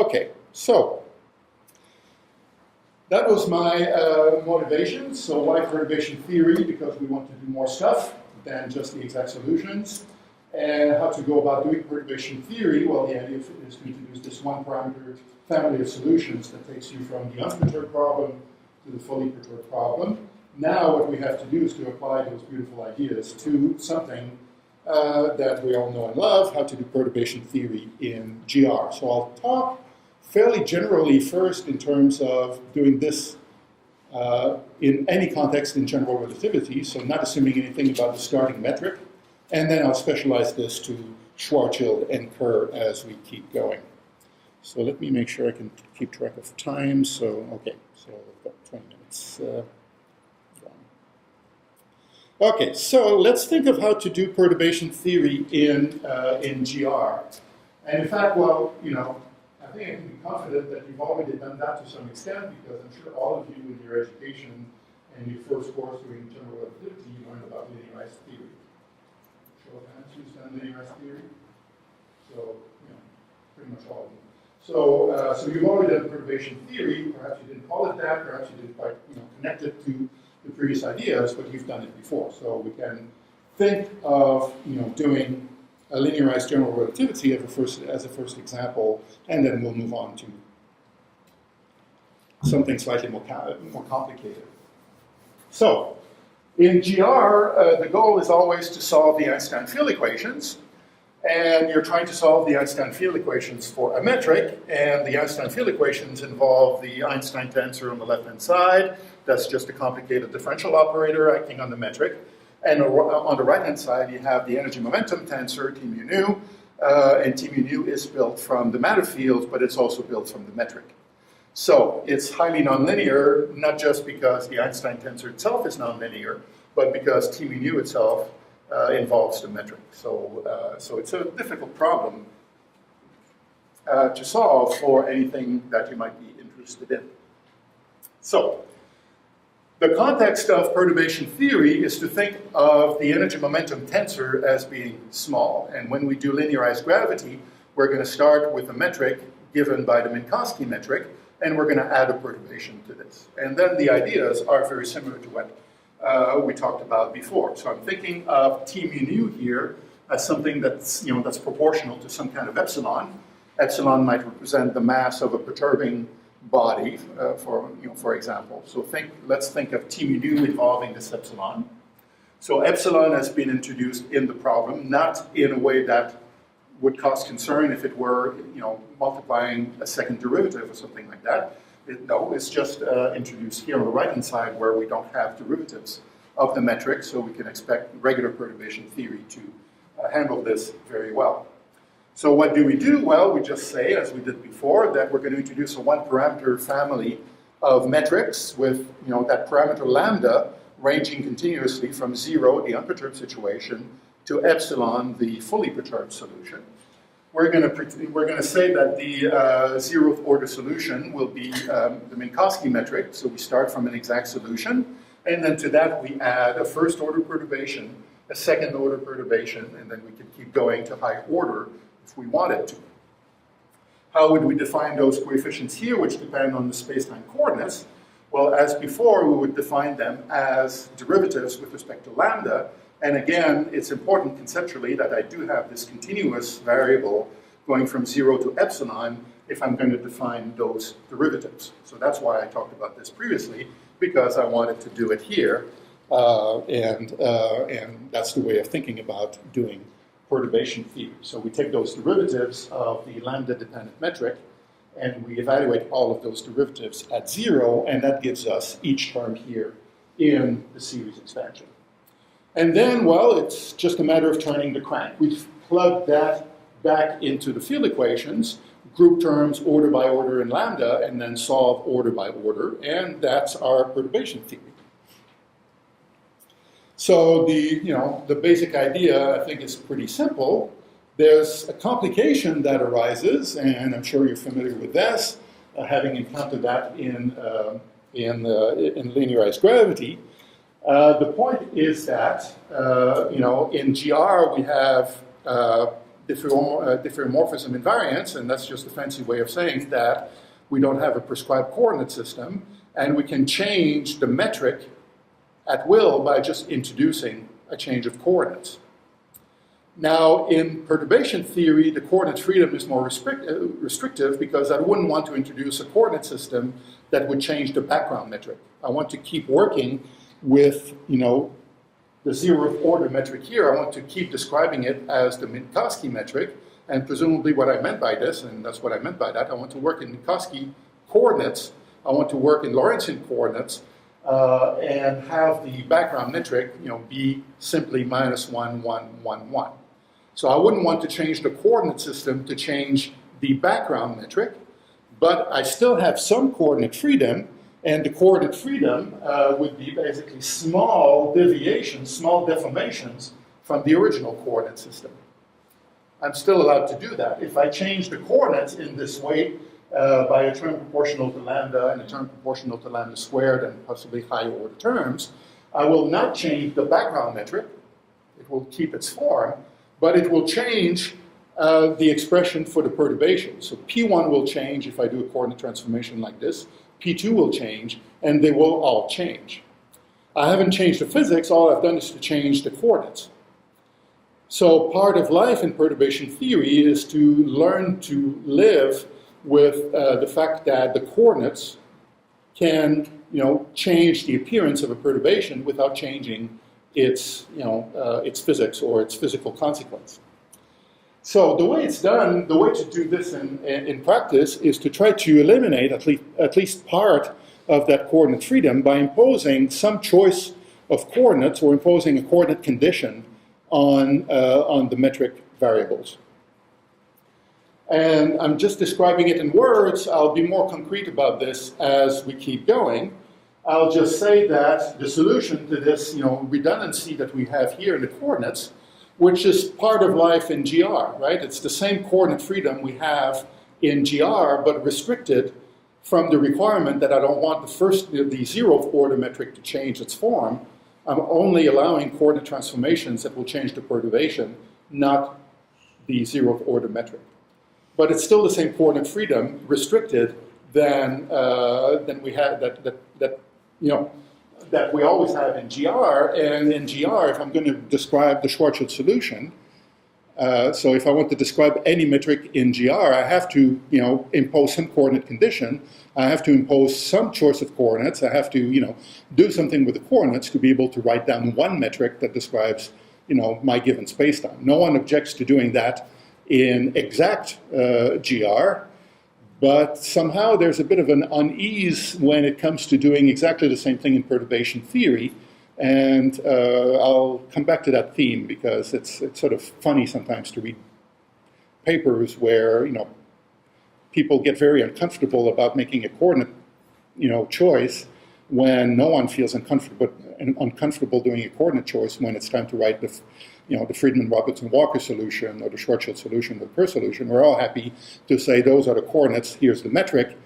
Okay, so that was my motivation. So why perturbation theory? Because we want to do more stuff than just the exact solutions. And how to go about doing perturbation theory? Well, the idea is to introduce this one parameter family of solutions that takes you from the unperturbed problem to the fully perturbed problem. Now what we have to do is to apply those beautiful ideas to something that we all know and love, how to do perturbation theory in GR. So I'll talk fairly generally first in terms of doing this in any context in general relativity, so not assuming anything about the starting metric, and then I'll specialize this to Schwarzschild and Kerr as we keep going. So let me make sure I can keep track of time. So, okay, so I've got 20 minutes. Okay, so let's think of how to do perturbation theory in GR. And in fact, well, I think I can be confident that you've already done that to some extent, because I'm sure all of you in your education and your first course doing general relativity, you learned about linearized theory. Show of hands, who's done linearized theory? So, pretty much all of you. So you've already done perturbation theory. Perhaps you didn't call it that. Perhaps you didn't quite, connect it to the previous ideas, but you've done it before. So we can think of, doing a linearized general relativity as a first example, and then we'll move on to something slightly more complicated. So, in GR, the goal is always to solve the Einstein field equations, and you're trying to solve the Einstein field equations for a metric, and the Einstein field equations involve the Einstein tensor on the left-hand side. That's just a complicated differential operator acting on the metric. And on the right-hand side, you have the energy momentum tensor, T mu nu, and T mu nu is built from the matter field, but it's also built from the metric. So it's highly nonlinear, not just because the Einstein tensor itself is nonlinear, but because T mu nu itself involves the metric. So it's a difficult problem to solve for anything that you might be interested in. So the context of perturbation theory is to think of the energy momentum tensor as being small. And when we do linearized gravity, we're going to start with a metric given by the Minkowski metric, and we're going to add a perturbation to this. And then the ideas are very similar to what we talked about before. So I'm thinking of T mu nu here as something that's, that's proportional to some kind of epsilon. Epsilon might represent the mass of a perturbing body, for example. So let's think of T mu nu involving this epsilon. So epsilon has been introduced in the problem, not in a way that would cause concern if it were, multiplying a second derivative or something like that. No, it's just introduced here on the right-hand side where we don't have derivatives of the metric, so we can expect regular perturbation theory to handle this very well. So what do we do? Well, we just say, as we did before, that we're going to introduce a one-parameter family of metrics with, that parameter lambda ranging continuously from 0, the unperturbed situation, to epsilon, the fully perturbed solution. We're going to say that the 0th order solution will be the Minkowski metric, so we start from an exact solution, and then to that we add a first order perturbation, a second order perturbation, and then we can keep going to high order if we wanted to. How would we define those coefficients here, which depend on the space-time coordinates? Well, as before, we would define them as derivatives with respect to lambda. And again, it's important conceptually that I do have this continuous variable going from 0 to epsilon if I'm going to define those derivatives. So that's why I talked about this previously, because I wanted to do it here. And that's the way of thinking about doing perturbation theory. So we take those derivatives of the lambda-dependent metric, and we evaluate all of those derivatives at 0, and that gives us each term here in the series expansion. And then, well, it's just a matter of turning the crank. We've plugged that back into the field equations, group terms order by order in lambda, and then solve order by order, and that's our perturbation theory. So the basic idea, I think, is pretty simple. There's a complication that arises, and I'm sure you're familiar with this, having encountered that in linearized gravity. The point is that, in GR we have diffeomorphism invariance, and that's just a fancy way of saying that we don't have a prescribed coordinate system, and we can change the metric at will by just introducing a change of coordinates. Now, in perturbation theory, the coordinate freedom is more restrictive because I wouldn't want to introduce a coordinate system that would change the background metric. I want to keep working with, the 0th order metric here. I want to keep describing it as the Minkowski metric, and presumably what I meant by this, and that's what I meant by that, I want to work in Minkowski coordinates, I want to work in Lorentzian coordinates, and have the background metric, be simply -1, 1, 1, 1. So I wouldn't want to change the coordinate system to change the background metric, but I still have some coordinate freedom, and the coordinate freedom would be basically small deviations, small deformations from the original coordinate system. I'm still allowed to do that. If I change the coordinates in this way, by a term proportional to lambda and a term proportional to lambda squared and possibly higher order terms, I will not change the background metric. It will keep its form, but it will change the expression for the perturbation. So P1 will change if I do a coordinate transformation like this. P2 will change, and they will all change. I haven't changed the physics. All I've done is to change the coordinates. So part of life in perturbation theory is to learn to live with the fact that the coordinates can, change the appearance of a perturbation without changing its, its physics or its physical consequence. So the way it's done, the way to do this in practice is to try to eliminate at least part of that coordinate freedom by imposing some choice of coordinates or imposing a coordinate condition on the metric variables. And I'm just describing it in words. I'll be more concrete about this as we keep going. I'll just say that the solution to this redundancy that we have here in the coordinates, which is part of life in GR, right? It's the same coordinate freedom we have in GR, but restricted from the requirement that I don't want the zeroth order metric to change its form. I'm only allowing coordinate transformations that will change the perturbation, not the zeroth order metric. But it's still the same coordinate freedom, restricted than we had that we always have in GR. And in GR, if I'm going to describe the Schwarzschild solution, so if I want to describe any metric in GR, I have to impose some coordinate condition. I have to impose some choice of coordinates. I have to do something with the coordinates to be able to write down one metric that describes my given spacetime. No one objects to doing that in exact GR, but somehow there's a bit of an unease when it comes to doing exactly the same thing in perturbation theory. And I'll come back to that theme because it's sort of funny sometimes to read papers where people get very uncomfortable about making a coordinate choice when no one feels uncomfortable doing a coordinate choice when it's time to write the Friedman-Robertson-Walker solution or the Schwarzschild solution or the Kerr solution. We're all happy to say those are the coordinates, here's the metric.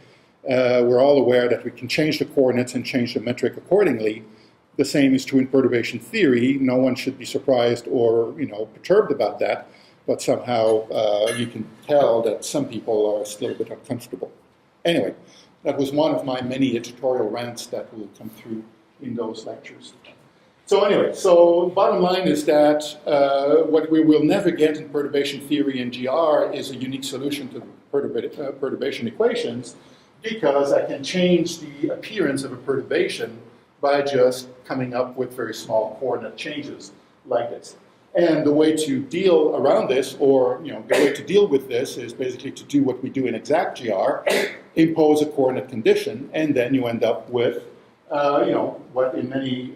We're all aware that we can change the coordinates and change the metric accordingly. The same is true in perturbation theory. No one should be surprised or perturbed about that, but somehow you can tell that some people are still a bit uncomfortable. Anyway, that was one of my many editorial rants that will come through in those lectures. So anyway, bottom line is that what we will never get in perturbation theory and GR is a unique solution to the perturbation equations, because I can change the appearance of a perturbation by just coming up with very small coordinate changes like this. And the way to deal around this, or the way to deal with this, is basically to do what we do in exact GR, impose a coordinate condition, and then you end up with what in many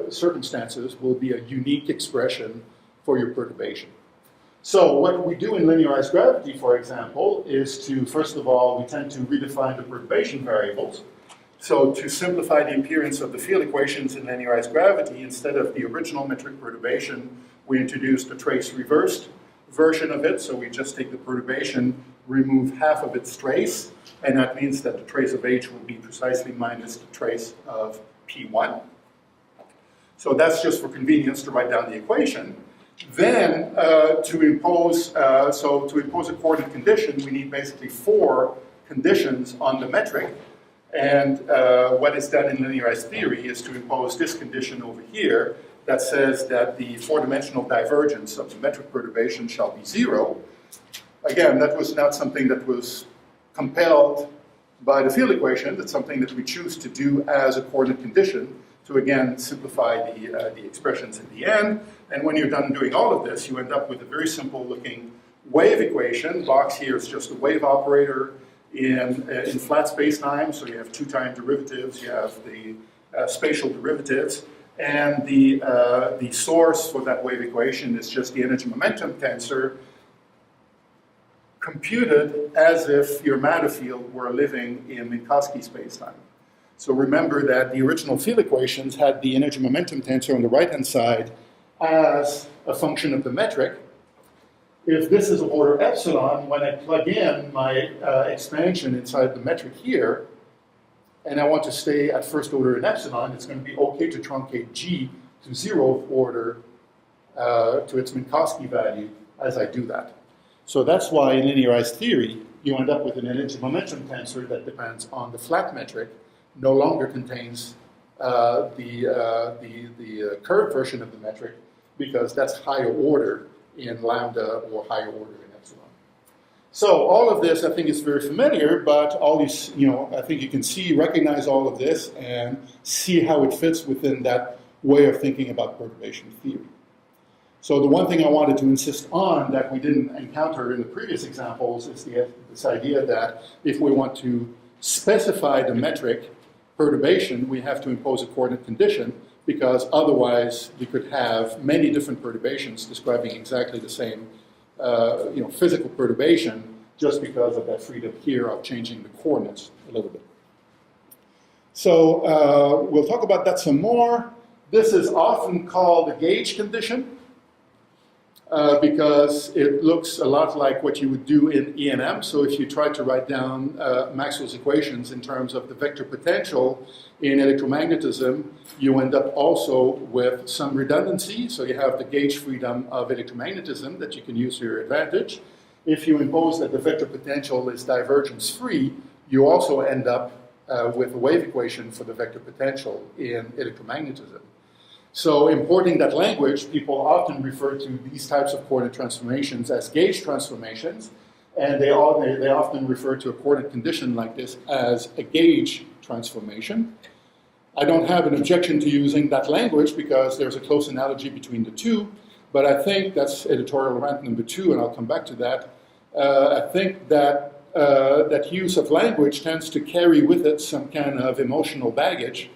circumstances will be a unique expression for your perturbation. So what we do in linearized gravity, for example, is to, first of all, we tend to redefine the perturbation variables. So to simplify the appearance of the field equations in linearized gravity, instead of the original metric perturbation, we introduced a trace reversed version of it. So we just take the perturbation, remove half of its trace, and that means that the trace of H will be precisely minus the trace of P1. So that's just for convenience to write down the equation. Then to impose a coordinate condition, we need basically 4 conditions on the metric. And what is done in linearized theory is to impose this condition over here that says that the 4-dimensional divergence of the metric perturbation shall be 0. Again, that was not something that was compelled by the field equation. That's something that we choose to do as a coordinate condition to, again, simplify the expressions in the end. And when you're done doing all of this, you end up with a very simple-looking wave equation. Box here is just a wave operator in flat space-time, so you have 2-time derivatives, you have the spatial derivatives, and the source for that wave equation is just the energy-momentum tensor computed as if your matter field were living in Minkowski space-time. So remember that the original field equations had the energy-momentum tensor on the right-hand side as a function of the metric. If this is of order epsilon, when I plug in my expansion inside the metric here, and I want to stay at first order in epsilon, it's going to be okay to truncate G to 0th order to its Minkowski value as I do that. So that's why in linearized theory, you end up with an energy momentum tensor that depends on the flat metric, no longer contains the curved version of the metric, because that's higher order in lambda or higher order in epsilon. So all of this I think is very familiar, but all these, I think you can recognize all of this and see how it fits within that way of thinking about perturbation theory. So the one thing I wanted to insist on that we didn't encounter in the previous examples is this idea that if we want to specify the metric perturbation, we have to impose a coordinate condition, because otherwise we could have many different perturbations describing exactly the same physical perturbation just because of that freedom here of changing the coordinates a little bit. So we'll talk about that some more. This is often called a gauge condition because it looks a lot like what you would do in E&M. So if you try to write down Maxwell's equations in terms of the vector potential in electromagnetism, you end up also with some redundancy. So you have the gauge freedom of electromagnetism that you can use to your advantage. If you impose that the vector potential is divergence-free, you also end up with a wave equation for the vector potential in electromagnetism. So importing that language, people often refer to these types of coordinate transformations as gauge transformations, and they often refer to a coordinate condition like this as a gauge transformation. I don't have an objection to using that language because there's a close analogy between the two, but I think that's editorial rant number 2, and I'll come back to that. I think that that use of language tends to carry with it some kind of emotional baggage,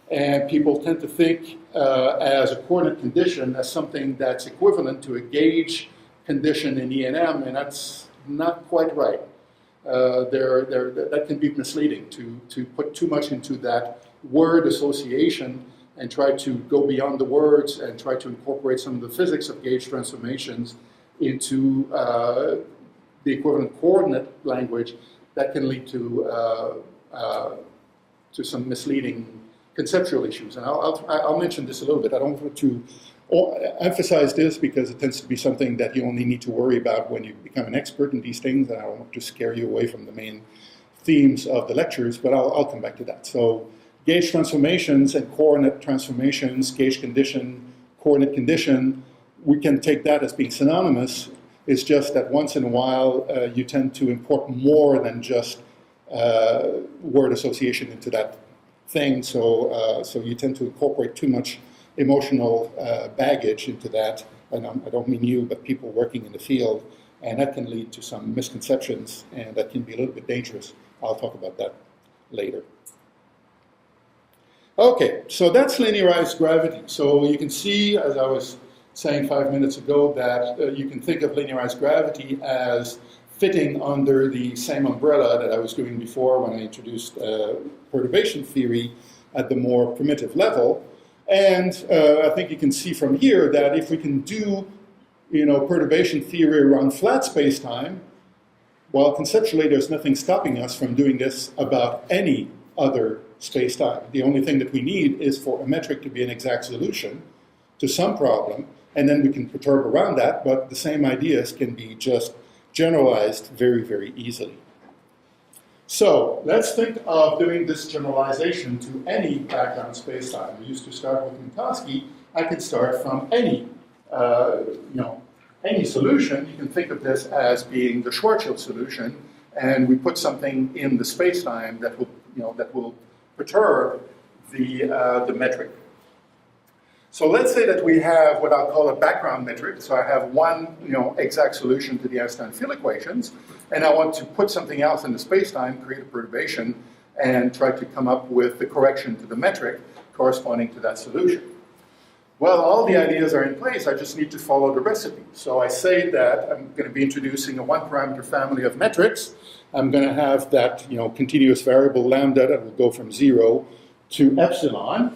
and people tend to think as a coordinate condition as something that's equivalent to a gauge condition in E&M, and that's not quite right. That can be misleading to put too much into that word association and try to go beyond the words and try to incorporate some of the physics of gauge transformations into the equivalent coordinate language. That can lead to some misleading conceptual issues. And I'll mention this a little bit. I don't want to emphasize this because it tends to be something that you only need to worry about when you become an expert in these things, and I don't want to scare you away from the main themes of the lectures, but I'll come back to that. So gauge transformations and coordinate transformations, gauge condition, coordinate condition, we can take that as being synonymous. It's just that once in a while you tend to import more than just word association into that thing, so you tend to incorporate too much emotional baggage into that, and I don't mean you, but people working in the field, and that can lead to some misconceptions, and that can be a little bit dangerous. I'll talk about that later. Okay, so that's linearized gravity. So you can see, as I was saying 5 minutes ago, that you can think of linearized gravity as fitting under the same umbrella that I was doing before when I introduced perturbation theory at the more primitive level. And I think you can see from here that if we can do, perturbation theory around flat space-time, well, conceptually there's nothing stopping us from doing this about any other space-time. The only thing that we need is for a metric to be an exact solution to some problem, and then we can perturb around that, but the same ideas can be just generalized very, very easily. So let's think of doing this generalization to any background spacetime. We used to start with Minkowski. I could start from any solution. You can think of this as being the Schwarzschild solution, and we put something in the spacetime that will perturb the metric. So let's say that we have what I'll call a background metric. So I have one exact solution to the Einstein field equations, and I want to put something else in the spacetime, create a perturbation, and try to come up with the correction to the metric corresponding to that solution. Well, all the ideas are in place. I just need to follow the recipe. So I say that I'm going to be introducing a one-parameter family of metrics. I'm going to have that continuous variable lambda that will go from 0 to epsilon.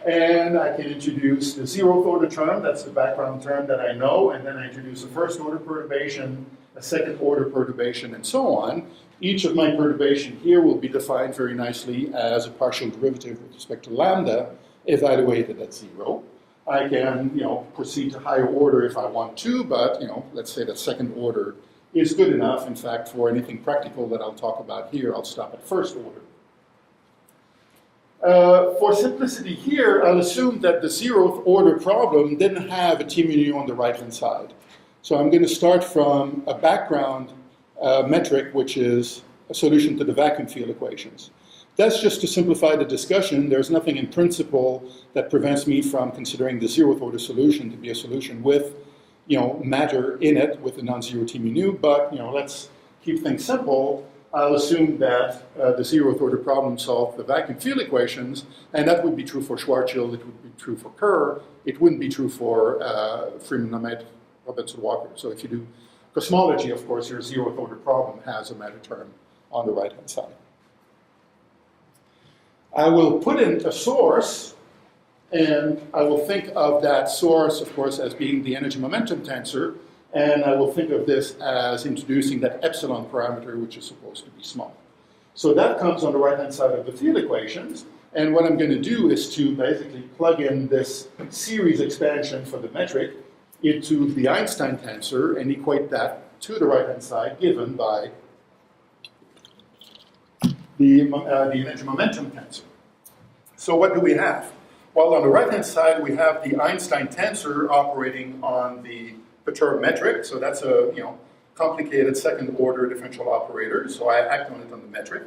And I can introduce the 0th order term, that's the background term that I know, and then I introduce a first order perturbation, a second order perturbation, and so on. Each of my perturbation here will be defined very nicely as a partial derivative with respect to lambda evaluated at 0. I can proceed to higher order if I want to, but let's say that second order is good enough. In fact, for anything practical that I'll talk about here, I'll stop at first order. For simplicity here, I'll assume that the 0th order problem didn't have a T mu nu on the right-hand side. So I'm going to start from a background metric, which is a solution to the vacuum field equations. That's just to simplify the discussion. There's nothing in principle that prevents me from considering the zeroth order solution to be a solution with, matter in it with a non-zero T mu nu. But let's keep things simple. I'll assume that the zeroth order problem solves the vacuum field equations, and that would be true for Schwarzschild. It would be true for Kerr. It wouldn't be true for Freeman-Lamette, Robinson-Walker. So if you do cosmology, of course, your zeroth order problem has a matter term on the right-hand side. I will put in a source, and I will think of that source, of course, as being the energy momentum tensor, and I will think of this as introducing that epsilon parameter, which is supposed to be small. So that comes on the right-hand side of the field equations, and what I'm going to do is to basically plug in this series expansion for the metric into the Einstein tensor and equate that to the right-hand side given by the energy momentum tensor. So what do we have? Well, on the right-hand side, we have the Einstein tensor operating on the perturbed metric. So that's a complicated second-order differential operator. So I act on it on the metric.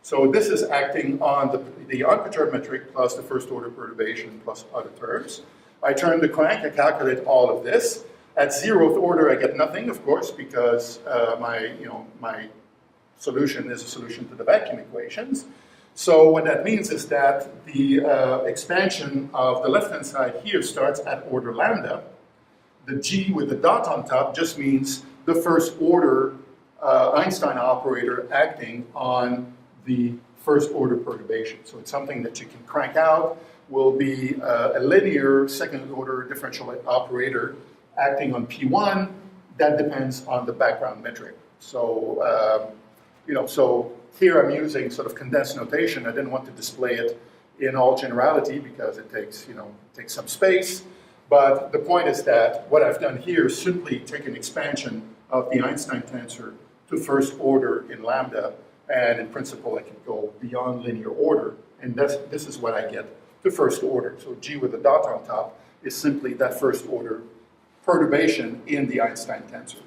So this is acting on the unperturbed metric plus the first-order perturbation plus other terms. I turn the crank. I calculate all of this. At zeroth order, I get nothing, of course, because my solution is a solution to the vacuum equations. So what that means is that the expansion of the left-hand side here starts at order lambda. The G with the dot on top just means the first-order Einstein operator acting on the first-order perturbation. So it's something that you can crank out, will be a linear second-order differential operator acting on P1. That depends on the background metric. So so here I'm using sort of condensed notation. I didn't want to display it in all generality because it takes, takes some space. But the point is that what I've done here is simply take an expansion of the Einstein tensor to first order in lambda, and in principle I can go beyond linear order, and this is what I get to first order. So G with a dot on top is simply that first order perturbation in the Einstein tensor.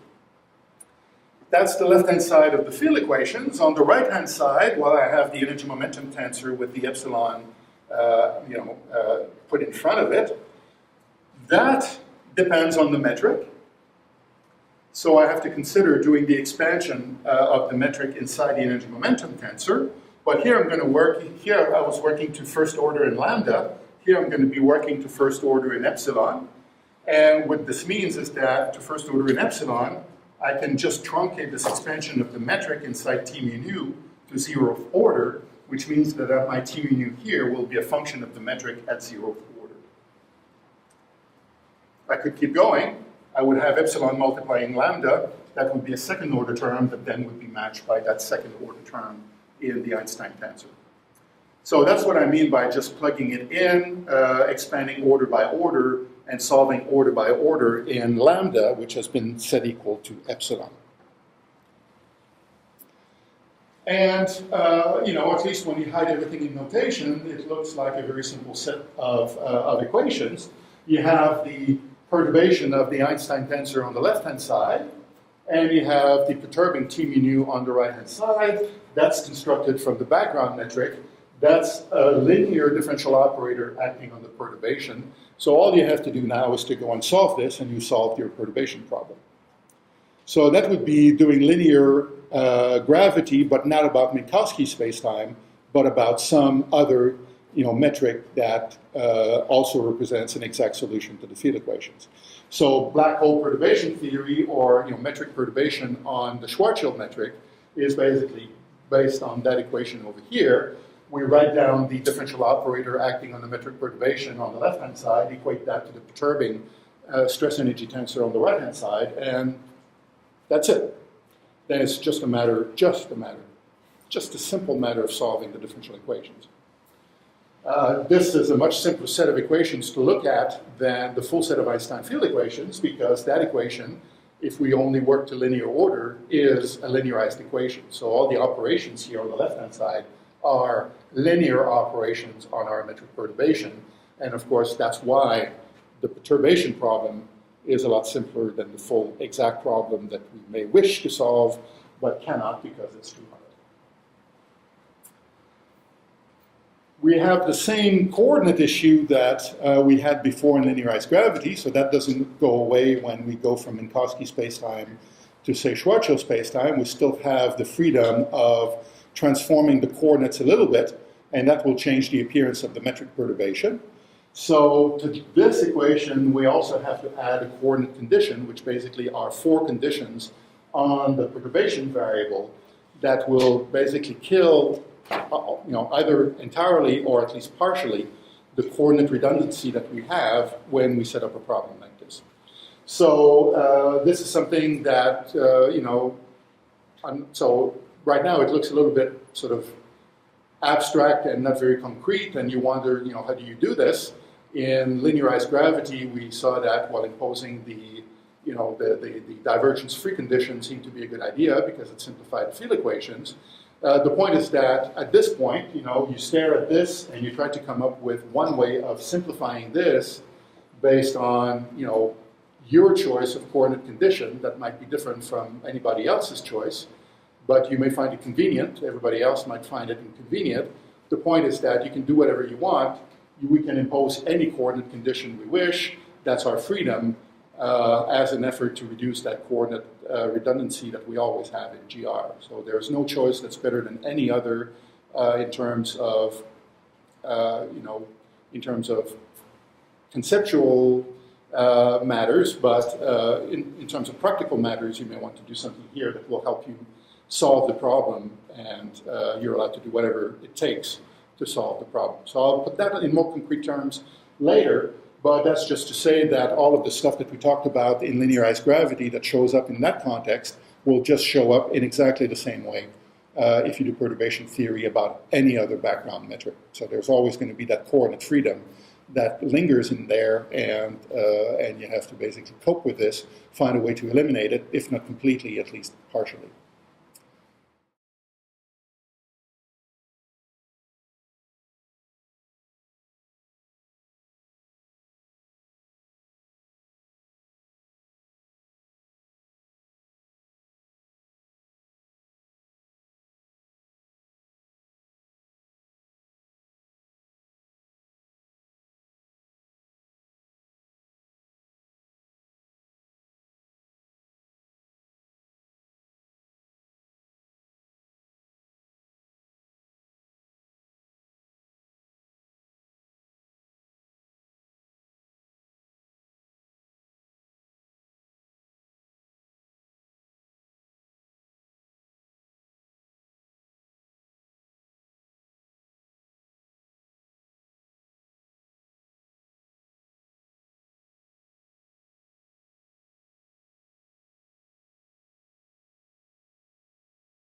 That's the left-hand side of the field equations. On the right-hand side, I have the energy momentum tensor with the epsilon, put in front of it. That depends on the metric. So I have to consider doing the expansion of the metric inside the energy momentum tensor. But here I'm going to work. Here I was working to first order in lambda. Here I'm going to be working to first order in epsilon. And what this means is that to first order in epsilon, I can just truncate this expansion of the metric inside T mu nu to zeroth order, which means that my T mu nu here will be a function of the metric at zeroth order. I could keep going. I would have epsilon multiplying lambda. That would be a second order term that then would be matched by that second order term in the Einstein tensor. So that's what I mean by just plugging it in, expanding order by order, and solving order by order in lambda, which has been set equal to epsilon. And, at least when you hide everything in notation, it looks like a very simple set of equations. You have the perturbation of the Einstein tensor on the left-hand side, and you have the perturbing T mu nu on the right-hand side. That's constructed from the background metric. That's a linear differential operator acting on the perturbation. So all you have to do now is to go and solve this, and you solve your perturbation problem. So that would be doing linear gravity, but not about Minkowski spacetime, but about some other metric that also represents an exact solution to the field equations. So black hole perturbation theory, or metric perturbation on the Schwarzschild metric, is basically based on that equation over here. We write down the differential operator acting on the metric perturbation on the left-hand side, equate that to the perturbing stress energy tensor on the right-hand side, and that's it. Then it's just a simple matter of solving the differential equations. This is a much simpler set of equations to look at than the full set of Einstein field equations, because that equation, if we only work to linear order, is a linearized equation. So all the operations here on the left-hand side are linear operations on our metric perturbation. And of course, that's why the perturbation problem is a lot simpler than the full exact problem that we may wish to solve, but cannot because it's too hard. We have the same coordinate issue that we had before in linearized gravity, so that doesn't go away when we go from Minkowski spacetime to, say, Schwarzschild spacetime. We still have the freedom of transforming the coordinates a little bit, and that will change the appearance of the metric perturbation. So to this equation, we also have to add a coordinate condition, which basically are 4 conditions on the perturbation variable that will basically kill, either entirely or at least partially, the coordinate redundancy that we have when we set up a problem like this. So this is something that, so right now it looks a little bit sort of abstract and not very concrete, and you wonder, how do you do this? In linearized gravity, we saw that while imposing the divergence-free condition seemed to be a good idea because it simplified the field equations. The point is that at this point, you stare at this and you try to come up with one way of simplifying this based on, your choice of coordinate condition that might be different from anybody else's choice, but you may find it convenient. Everybody else might find it inconvenient. The point is that you can do whatever you want. We can impose any coordinate condition we wish. That's our freedom as an effort to reduce that coordinate redundancy that we always have in GR. So there's no choice that's better than any other in terms of, conceptual matters, but in terms of practical matters, you may want to do something here that will help you solve the problem, and you're allowed to do whatever it takes to solve the problem. So I'll put that in more concrete terms later, but that's just to say that all of the stuff that we talked about in linearized gravity that shows up in that context will just show up in exactly the same way if you do perturbation theory about any other background metric. So there's always going to be that coordinate freedom that lingers in there, and you have to basically cope with this, find a way to eliminate it, if not completely, at least partially.